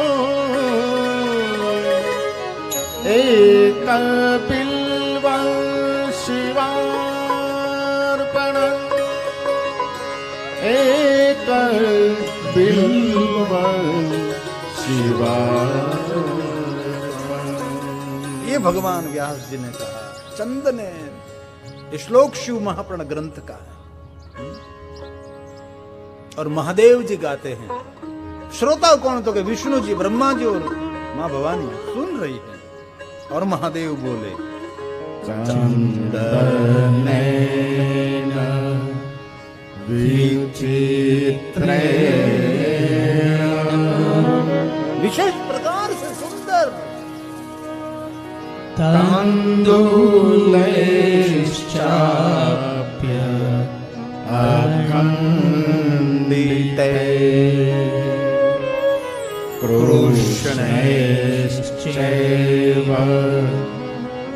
एक बिल्व शिवार्पणम्, एक बिल्व शिवार्पणम्। ये भगवान व्यास जी ने कहा। चंदने श्लोक शिव महाप्राण ग्रंथ का है और महादेव जी गाते हैं। श्रोता कौन? तो के विष्णु जी, ब्रह्मा जी और मां भवानी सुन रही है। और महादेव बोले चंदनेन विचित्रेण, विशेष प्रकार से सुंदर तांदूलैश्चाप्य अखण्डिते कृष्णैश्चैव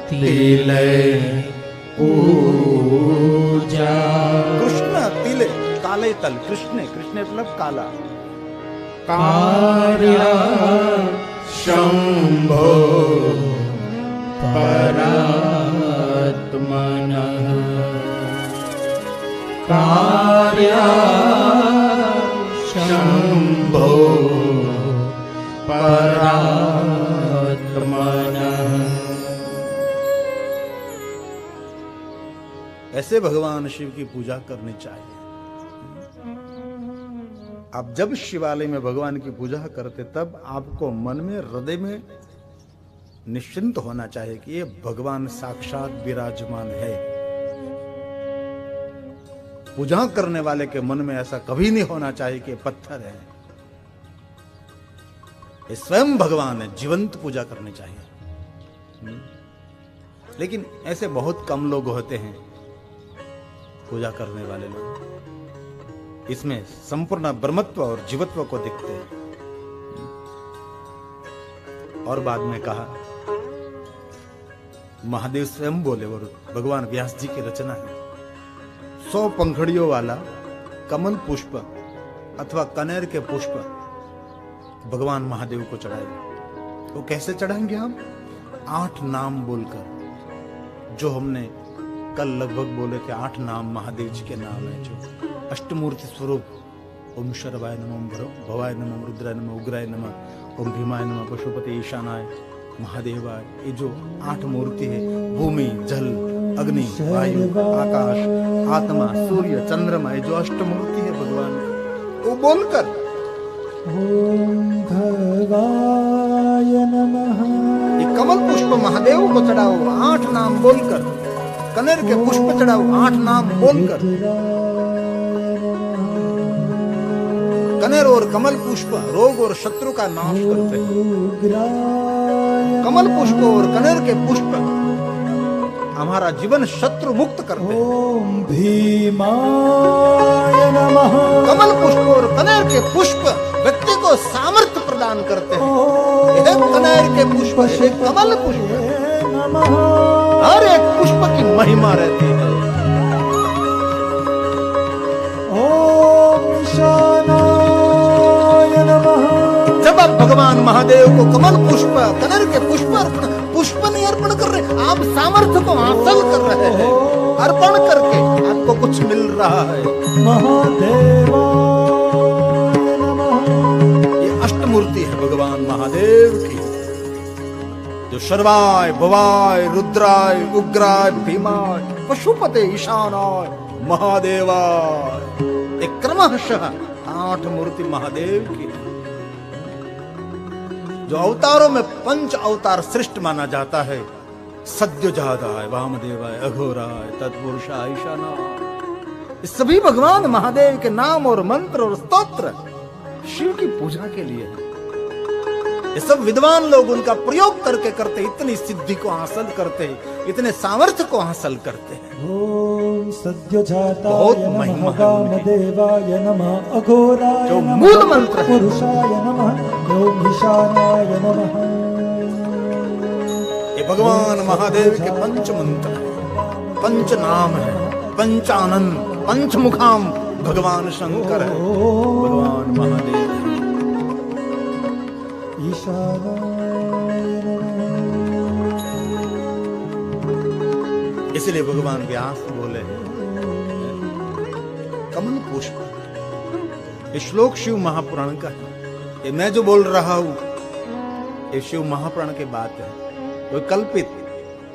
तिले पूजा। कृष्ण तिले, काले तल, कृष्ण मतलब काला। कार्य शंभो परात्मनः, कार्य शंभो परात्मनः। ऐसे भगवान शिव की पूजा करनी चाहिए। आप जब शिवालय में भगवान की पूजा करते तब आपको मन में, हृदय में निश्चिंत होना चाहिए कि ये भगवान साक्षात विराजमान है। पूजा करने वाले के मन में ऐसा कभी नहीं होना चाहिए कि पत्थर है। ये स्वयं भगवान है, जीवंत पूजा करनी चाहिए। लेकिन ऐसे बहुत कम लोग होते हैं पूजा करने वाले लोग, इसमें संपूर्ण ब्रह्मत्व और जीवत्व को देखते हैं। और बाद में कहा, महादेव स्वयं बोले और भगवान व्यास जी की रचना है। 100 पंखड़ियों वाला कमल पुष्प अथवा कनेर के पुष्प भगवान महादेव को चढ़ाए। वो कैसे चढ़ाएंगे हम? 8 नाम बोलकर, जो हमने कल लगभग बोले थे। 8 नाम महादेव जी के नाम है, जो अष्टमूर्ति स्वरूप। ओम शर्वाय नमः, भवाय नमः, रुद्राय नमः, उग्राय नमः, ओम भीमाय नमः, पशुपति ईशानाय, महादेवाय। ये जो 8 मूर्ति है, भूमि, जल, अग्नि, वायु, आकाश, आत्मा, सूर्य, चंद्रमा, ये जो अष्टमूर्ति है भगवान, वो बोलकर ओम भवाय नमः, ये कमल पुष्प महादेव को चढ़ाओ 8 नाम बोलकर। कनेर के पुष्प चढ़ाओ 8 नाम बोलकर। कनेर और कमल पुष्प रोग और शत्रु का नाश करते हैं। कमल पुष्प और कनेर के पुष्प हमारा जीवन शत्रु मुक्त करते हैं। ओम भीमाय नमः, कमल पुष्प और कनेर के पुष्प व्यक्ति को सामर्थ्य प्रदान करते हैं। यह कनेर के पुष्प, यह कमल पुष्प, नमः, हर एक पुष्प की महिमा रहती है। ओम ईशानाय नमः। जब आप भगवान महादेव को कमल पुष्प, कनेर के पुष्प नहीं अर्पण कर रहे, आप सामर्थ्य को हासिल कर रहे हैं। अर्पण करके आपको कुछ मिल रहा है। महादेवाय नमः। ये अष्टमूर्ति है भगवान महादेव की, जो शर्वाय, भवाय, रुद्राय, उग्राय, भीमाय, पशुपते ईशानाय, महादेवाय। एक क्रमशः 8 मूर्ति महादेव की, जो अवतारों में 5 अवतार श्रेष्ठ माना जाता है। सद्योजाताय, वामदेवाय, अघोराय, तत्पुरुषाय, ईशानाय। सभी भगवान महादेव के नाम और मंत्र और स्तोत्र शिव की पूजा के लिए है। ये सब विद्वान लोग उनका प्रयोग करके करते, इतनी सिद्धि को हासिल करते, इतने सामर्थ्य को हासिल करते हैं। ओम सद्योजाताय बहुत नमः, महिमा है वामदेवाय नमः, अघोराय जो नमः, मूल मंत्र है। पुरुषाय नमः, ओम ईशानाय नमः। ये भगवान महादेव के पंच मंत्र हैं, पंच नाम है, पंचानन, पंचमुखाम भगवान शंकर है, भगवान महादेव है। इसलिए भगवान व्यास बोले कमल पुष्प। ये श्लोक शिव महापुराण का है। ये मैं जो बोल रहा हूं ये शिव महापुराण की बात है, कोई कल्पित,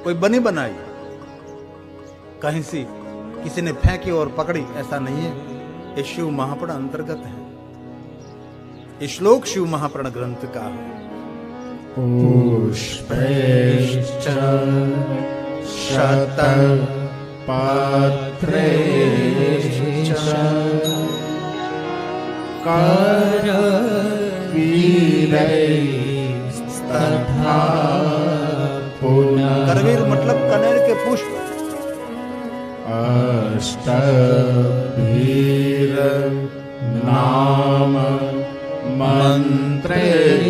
कोई बनी बनाई, कहीं से किसी ने फेंकी और पकड़ी, ऐसा नहीं है। ये शिव महापुराण अंतर्गत है। ये श्लोक शिव महापुराण ग्रंथ का है। पुष्पैश्च शतपत्रेश्च करवीरैस्तथा पुनः। करवीर मतलब कनेर के पुष्प। अष्टभीर नाम मंत्रेश्च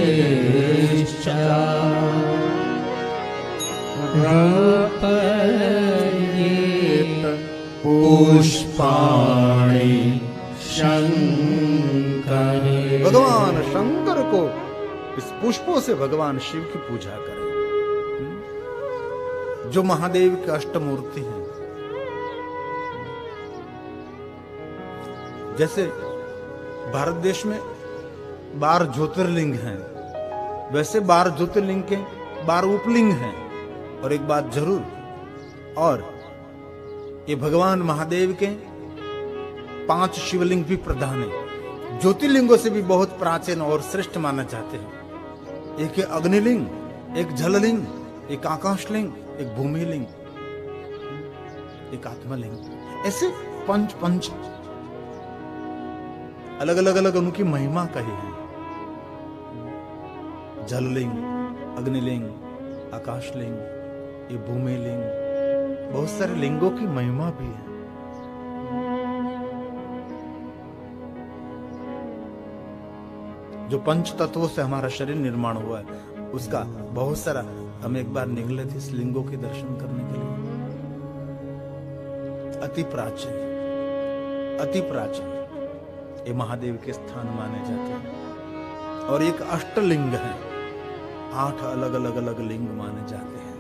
रपयेत पुष्पाणि शंकरे। भगवान शंकर को इस पुष्पों से भगवान शिव की पूजा करें, जो महादेव की अष्टमूर्ति हैं। जैसे भारत देश में 12 ज्योतिर्लिंग हैं, वैसे 12 ज्योतिर्लिंग के 12 उपलिंग हैं। और एक बात जरूर, और ये भगवान महादेव के 5 शिवलिंग भी प्रधान है। ज्योतिर्लिंगों से भी बहुत प्राचीन और श्रेष्ठ माना जाते हैं। एक है अग्निलिंग, एक जललिंग, एक आकाशलिंग, एक भूमिलिंग, एक आत्मलिंग। ऐसे पंच अलग अलग उनकी महिमा कही है। जललिंग, अग्निलिंग, आकाशलिंग, ये भूमिलिंग, बहुत सारे लिंगों की महिमा भी है। जो पंच तत्वों से हमारा शरीर निर्माण हुआ है, उसका बहुत सारा, हम एक बार निकले थे इस लिंगों के दर्शन करने के लिए। अति प्राचीन ये महादेव के स्थान माने जाते हैं। और एक अष्टलिंग है, 8 अलग अलग लिंग माने जाते हैं।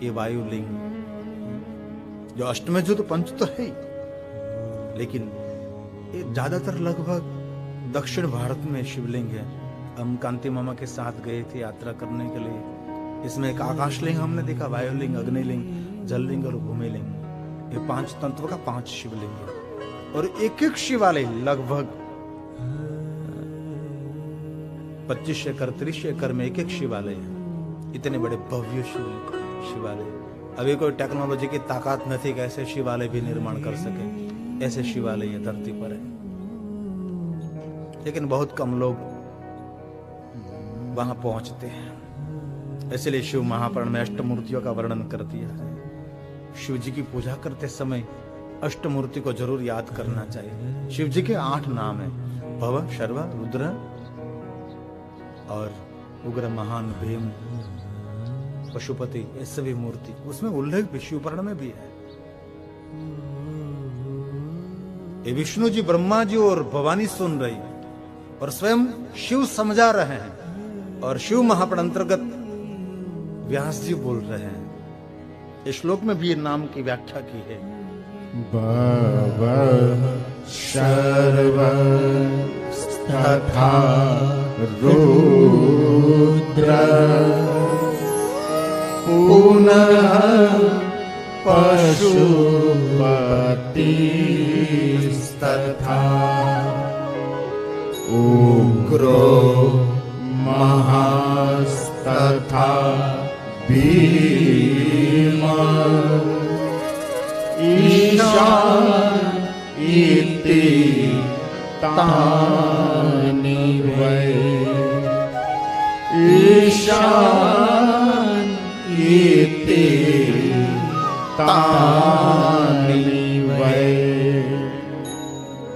ये वायुलिंग, जो अष्ट में जो तो पंच तो है ही, लेकिन ये ज्यादातर लगभग दक्षिण भारत में शिवलिंग है। हम कांति मामा के साथ गए थे यात्रा करने के लिए। इसमें एक आकाशलिंग हमने देखा, वायुलिंग, अग्निलिंग, जललिंग और भूमिलिंग। ये 5 तत्व का 5 शिवलिंग है। और एक एक शिवालय लगभग 25 एकड़ 30 एकड़ में एक शिवालय है। इतने बड़े भव्य शिवालय। अभी कोई टेक्नोलॉजी की ताकत नहीं कि ऐसे शिवालय भी निर्माण कर सके। ऐसे शिवालय ये धरती पर है, लेकिन बहुत कम लोग वहां पहुंचते हैं। इसलिए शिव महापुराण में अष्टमूर्तियों का वर्णन कर दिया है। शिव जी की पूजा करते समय अष्टमूर्ति को जरूर याद करना चाहिए। शिव जी के 8 नाम है, भव, शर्व, रुद्र और उग्र, महान, भीम, पशुपति। ये सभी मूर्ति उसमें उल्लेख भी शिव पुराण में भी है। ये विष्णु जी, ब्रह्मा जी और भवानी सुन रही और स्वयं शिव समझा रहे हैं। और शिव महापुराण अंतर्गत व्यास जी बोल रहे हैं। इस श्लोक में भी ये नाम की व्याख्या की है। भव शर्व तथा रुद्र पुनः पशुपतिस्तथा उग्रो महास्तथा भीम ईशान इति तानि वै ईशान इति तानि वै।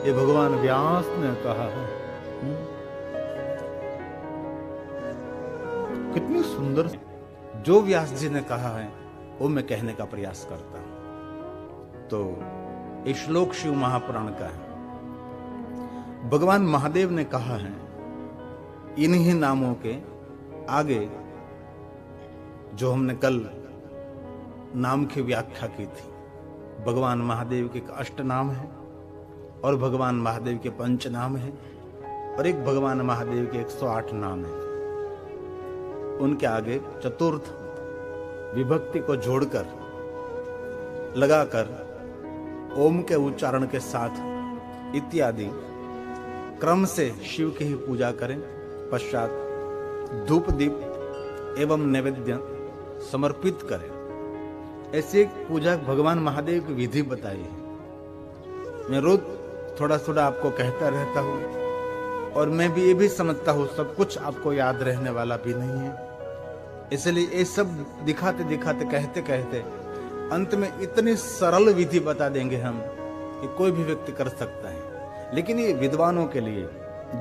ये भगवान व्यास ने कहा है। कितनी सुंदर जो व्यास जी ने कहा है वो मैं कहने का प्रयास करता हूं। तो ये श्लोक शिव महापुराण का है। भगवान महादेव ने कहा है, इन्हीं नामों के आगे जो हमने कल नाम की व्याख्या की थी, भगवान महादेव के 8 नाम है और भगवान महादेव के 5 नाम है और एक भगवान महादेव के 108 नाम है। उनके आगे चतुर्थ विभक्ति को जोड़कर लगाकर ओम के उच्चारण के साथ इत्यादि क्रम से शिव की ही पूजा करें। पश्चात धूप दीप एवं नैवेद्य समर्पित करें। ऐसी एक पूजा भगवान महादेव की विधि बताई है। मैं रोज थोड़ा थोड़ा आपको कहता रहता हूँ और मैं भी ये भी समझता हूँ सब कुछ आपको याद रहने वाला भी नहीं है, इसलिए ये सब दिखाते दिखाते कहते कहते अंत में इतनी सरल विधि बता देंगे हम कि कोई भी व्यक्ति कर सकता है। लेकिन ये विद्वानों के लिए,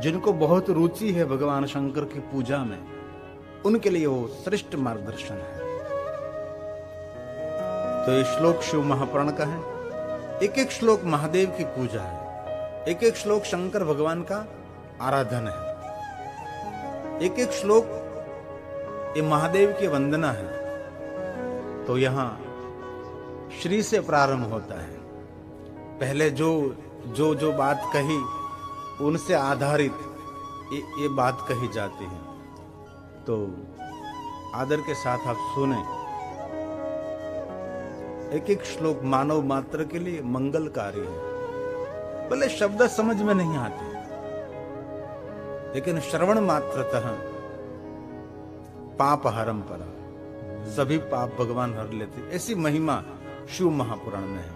जिनको बहुत रुचि है भगवान शंकर की पूजा में, उनके लिए वो श्रेष्ठ मार्गदर्शन है। तो ये श्लोक शिव महापुराण का है। एक एक श्लोक महादेव की पूजा है, एक एक श्लोक शंकर भगवान का आराधन है, एक एक श्लोक ये महादेव की वंदना है। तो यहां श्री से प्रारंभ होता है। पहले जो बात कही उनसे आधारित ये बात कही जाती है। तो आदर के साथ आप सुने। एक एक श्लोक मानव मात्र के लिए मंगलकारी है। भले शब्द समझ में नहीं आते, लेकिन श्रवण मात्रतः पाप हरम परा, सभी पाप भगवान हर लेते। ऐसी महिमा शिव महापुराण में है।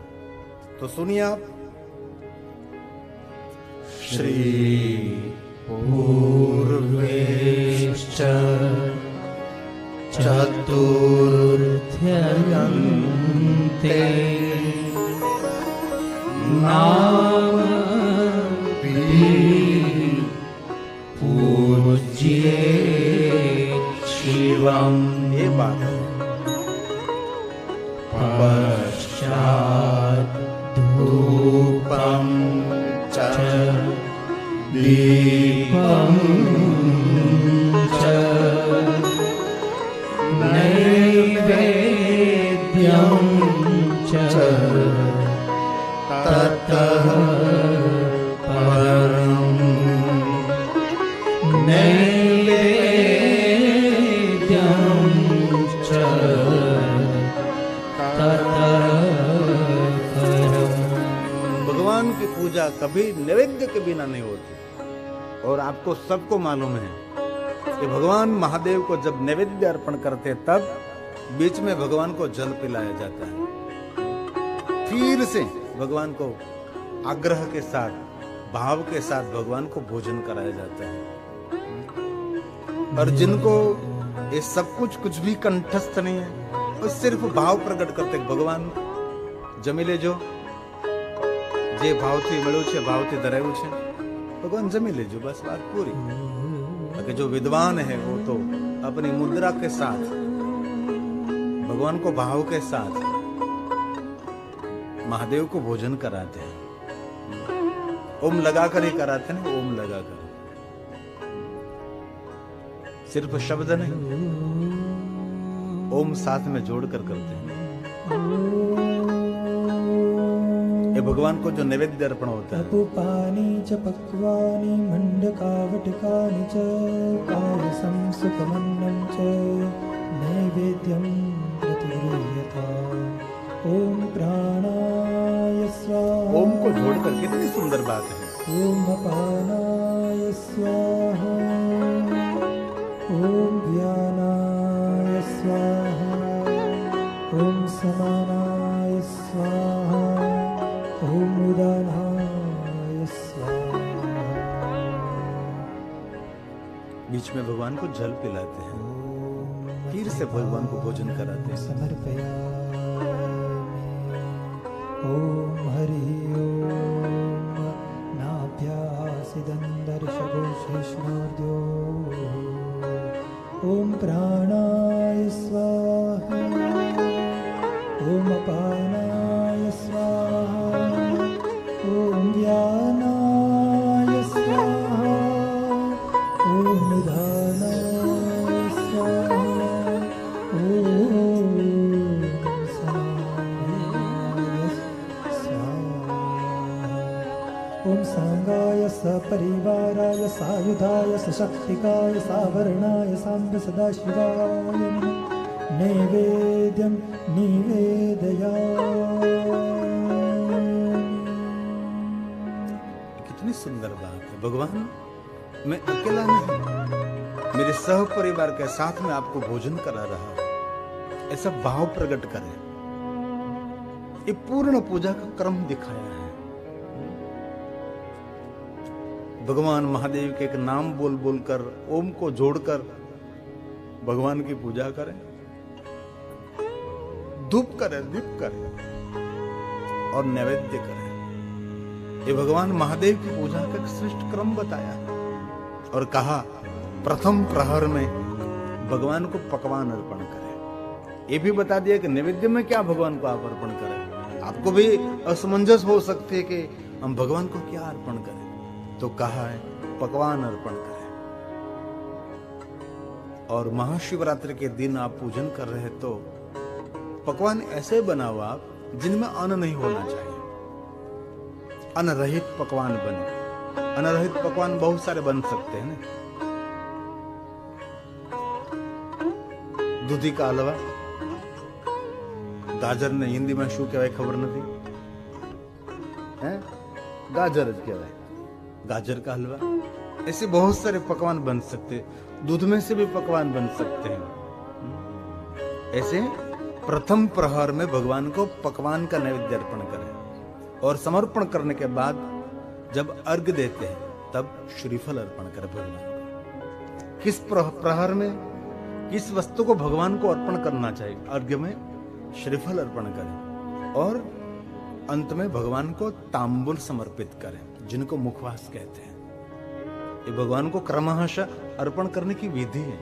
तो सुनिए आप। श्री पूर्वेश्च चतुर्थ्यन्ते नाम पूज्ये शिवम। ये बात है। पश्चात् धूपं च दीपं च नैवेद्यं च ततः परं नैवेद्यं च भगवान की पूजा कभी नैवेद्य के बिना नहीं होती। और आपको सबको मालूम है कि भगवान महादेव को जब नैवेद्य अर्पण करते तब बीच में भगवान को जल पिलाया जाता है। फिर से भगवान को आग्रह के साथ, भाव के साथ भगवान को भोजन कराया जाता है। और जिनको ये सब कुछ भी कंठस्थ नहीं है, वो सिर्फ भाव प्रकट करते भगवान जमी लेजो, जे भावથી મળ્યું છે ભાવથી ધરાવ્યું છે, भगवान जमी लेजो, बस बात पूरी। बाकी जो विद्वान है वो तो अपनी मुद्रा के साथ भगवान को भाव के साथ महादेव को भोजन कराते हैं। ओम लगाकर ही कराते हैं, ओम लगाकर, सिर्फ शब्द नहीं, ओम साथ में जोड़कर करते हैं। ये भगवान को जो नैवेद्य अर्पण होता है। तपुपानी च पक्वानि मंडकावटिकानि च पायसं सुखमन्नं च नैवेद्यं प्रतिगृह्यता। ओम प्राणाय स्वाहा। ओम को जोड़कर कितनी सुंदर बात है। ओम अपानाय स्वाहा। ओम व्यानाय स्वाहा। ओम समानाय स्वाहा। ओम उदानाय स्वाहा। बीच में भगवान को जल पिलाते हैं, फिर से भगवान को भोजन कराते हैं। समर्पयामि। ओम हरि ओम नाभ्यासिदन्दर्शगोषेष्णोर्द्यो। ओम प्राणाय स्वाहा। सपरिवाराय सायुधाय सशक्तिकाय सावरणाय सांब सदाशिवाय नमः। नैवेद्यं निवेदयामि। कितनी सुंदर बात है। भगवान मैं अकेला नहीं, मेरे सह परिवार के साथ में आपको भोजन करा रहा हूं, ऐसा भाव प्रकट करें। ये पूर्ण पूजा का क्रम दिखाया है। भगवान महादेव के एक नाम बोल बोलकर, ओम को जोड़कर भगवान की पूजा करें, धूप करें, दीप करें और नैवेद्य करें। ये भगवान महादेव की पूजा का एक श्रेष्ठ क्रम बताया है और कहा प्रथम प्रहर में भगवान को पकवान अर्पण करें। ये भी बता दिया कि नैवेद्य में क्या भगवान को आप अर्पण करें। आपको भी असमंजस हो सकती है कि हम भगवान को क्या अर्पण करें, तो कहा है पकवान अर्पण करें। और महाशिवरात्रि के दिन आप पूजन कर रहे हैं तो पकवान ऐसे बनाओ आप जिनमें अन्न नहीं होना चाहिए। अन्न रहित पकवान बने। अन्न रहित पकवान बहुत सारे बन सकते हैं ना। दूधी का हलवा, गाजर ने हिंदी में शू कहवाय खबर नहीं है, गाजर कहवाय, गाजर का हलवा। ऐसे बहुत सारे पकवान बन सकते हैं। दूध में से भी पकवान बन सकते हैं। ऐसे प्रथम प्रहर में भगवान को पकवान का नैवेद्य अर्पण करें और समर्पण करने के बाद जब अर्घ्य देते हैं तब श्रीफल अर्पण करें भगवान को। किस प्रहर में किस वस्तु को भगवान को अर्पण करना चाहिए? अर्घ्य में श्रीफल अर्पण करें और अंत में भगवान को तांबुल समर्पित करें, जिनको मुखवास कहते हैं। ये भगवान को क्रमशः अर्पण करने की विधि है।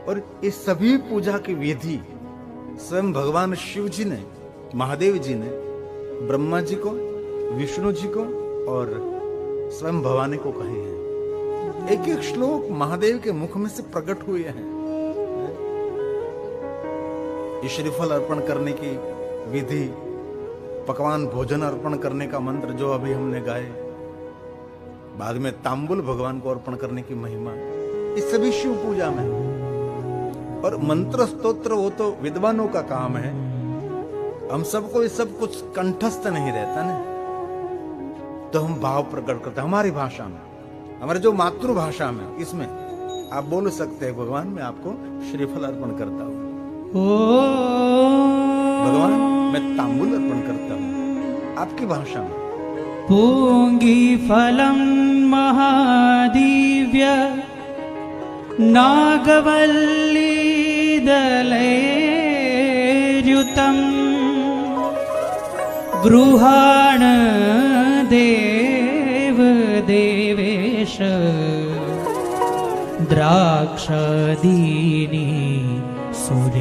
और ये सभी पूजा की विधि स्वयं भगवान शिव जी ने, महादेव जी ने ब्रह्मा जी को, विष्णु जी को और स्वयं भवानी को कहे हैं। एक एक श्लोक महादेव के मुख में से प्रकट हुए हैं। श्रीफल अर्पण करने की विधि, पकवान भोजन अर्पण करने का मंत्र जो अभी हमने गाए, बाद में तांबुल भगवान को अर्पण करने की महिमा, इस सभी शिव पूजा में। और मंत्र स्तोत्र वो तो विद्वानों का काम है। हम सबको ये सब कुछ कंठस्थ नहीं रहता ना, तो हम भाव प्रकट करते हैं हमारी भाषा में, हमारे जो मातृभाषा में, इसमें आप बोल सकते हैं भगवान मैं आपको श्रीफल अर्पण करता हूं, भगवान मैं तांबुल अर्पण करता हूं, आपकी भाषा में। पूंगी फलम महादिव्य नागवल्ली दलैर्युतं गृहाण देव देवेश द्राक्षादीनि सुरेश्वर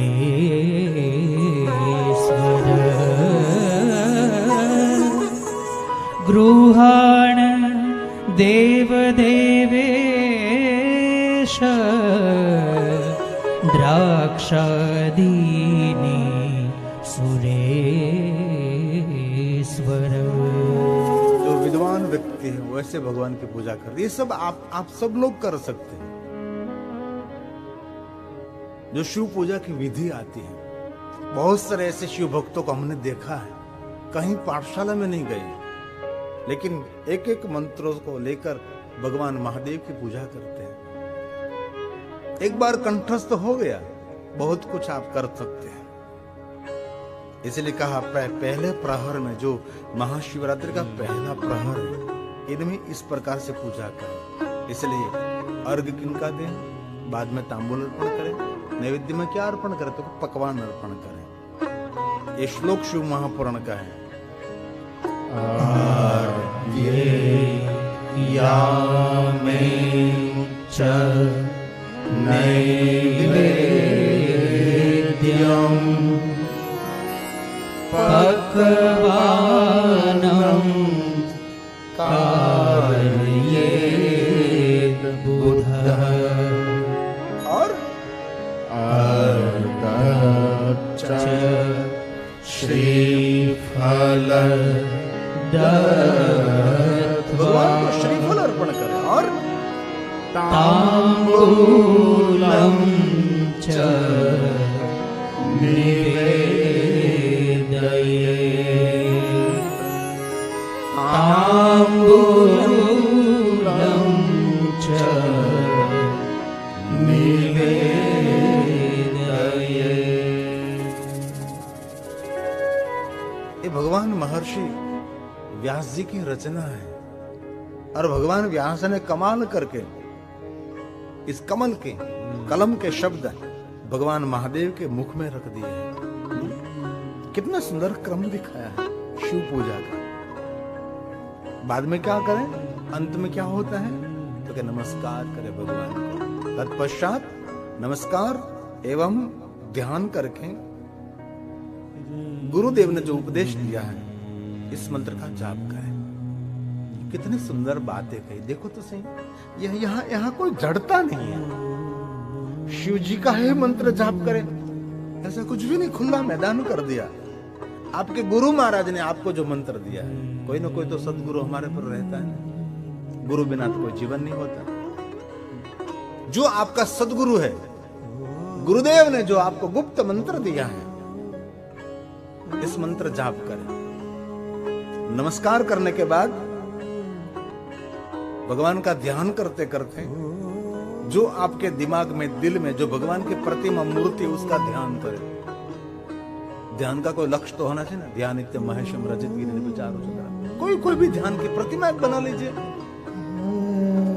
गृहाण देव देवेश द्राक्षादीनि सुरेश्वर। जो विद्वान व्यक्ति है वो ऐसे भगवान की पूजा कर, ये सब आप सब लोग कर सकते हैं। जो शिव पूजा की विधि आती है, बहुत सारे ऐसे शिव भक्तों को हमने देखा है, कहीं पाठशाला में नहीं गए, लेकिन एक एक मंत्रों को लेकर भगवान महादेव की पूजा करते हैं। एक बार कंठस्थ हो गया, बहुत कुछ आप कर सकते हैं। इसलिए कहा पहले प्रहर में, जो महाशिवरात्रि का पहला प्रहर है, इनमें इस प्रकार से पूजा करें। इसलिए अर्घ्य किनका दें, बाद में तांबूल अर्पण करें, नैवेद्य में क्या अर्पण करें, तो पकवान अर्पण करें। ये श्लोक शिव महापुराण का है। च नैवेद्यं पक्वानं कारयेत् बुधः और च श्रीफल भगवान को श्रीफल अर्पण निवेदये ताम्बूलं च निवेदये। ये भगवान महर्षि व्यास जी की रचना है और भगवान व्यास ने कमाल करके इस कमल के कलम के शब्द भगवान महादेव के मुख में रख दिए हैं। कितना सुंदर क्रम दिखाया है शिव पूजा का। बाद में क्या करें, अंत में क्या होता है तो क्या नमस्कार करें भगवान को। तत्पश्चात नमस्कार एवं ध्यान करके गुरुदेव ने जो उपदेश दिया है इस मंत्र का जाप करें। कितनी सुंदर बातें कही, देखो तो सही। यहाँ कोई जड़ता नहीं है। शिव जी का है मंत्र जाप करें, ऐसा कुछ भी नहीं, खुला मैदान कर दिया। आपके गुरु महाराज ने आपको जो मंत्र दिया है, कोई ना कोई तो सदगुरु हमारे पर रहता है। गुरु बिना तो कोई जीवन नहीं होता। जो आपका सदगुरु है, गुरुदेव ने जो आपको गुप्त मंत्र दिया है, इस मंत्र जाप करें। नमस्कार करने के बाद भगवान का ध्यान करते करते जो आपके दिमाग में, दिल में जो भगवान की प्रतिमा मूर्ति, उसका ध्यान करें। ध्यान का कोई लक्ष्य तो होना चाहिए ना। ध्यान नित्यम महेशम रजत गिरि विचार। कोई भी ध्यान की प्रतिमा बना लीजिए।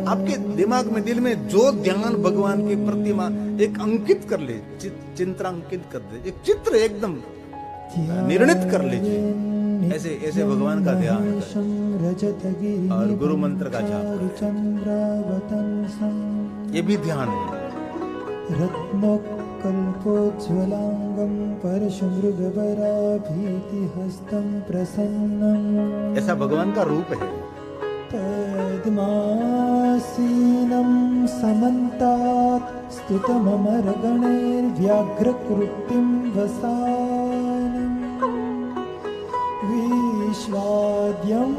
आपके दिमाग में, दिल में जो ध्यान भगवान की प्रतिमा एक अंकित कर ले, चित्रांकित कर दे, एक चित्र एकदम निर्णित कर लीजिए। ऐसे भगवान का ध्यान करें और गुरु मंत्र का जाप करें। ये भी ध्यान है। रत्नोत्कल्पोज्ज्वलांगं परशुमृगवराभीतिहस्तं प्रसन्नम्। ऐसा भगवान का रूप है। तद्मासीनं समन्तात् स्तुतममरगणैर्व्याघ्रकृतिं वसानम् विश्वाद्यं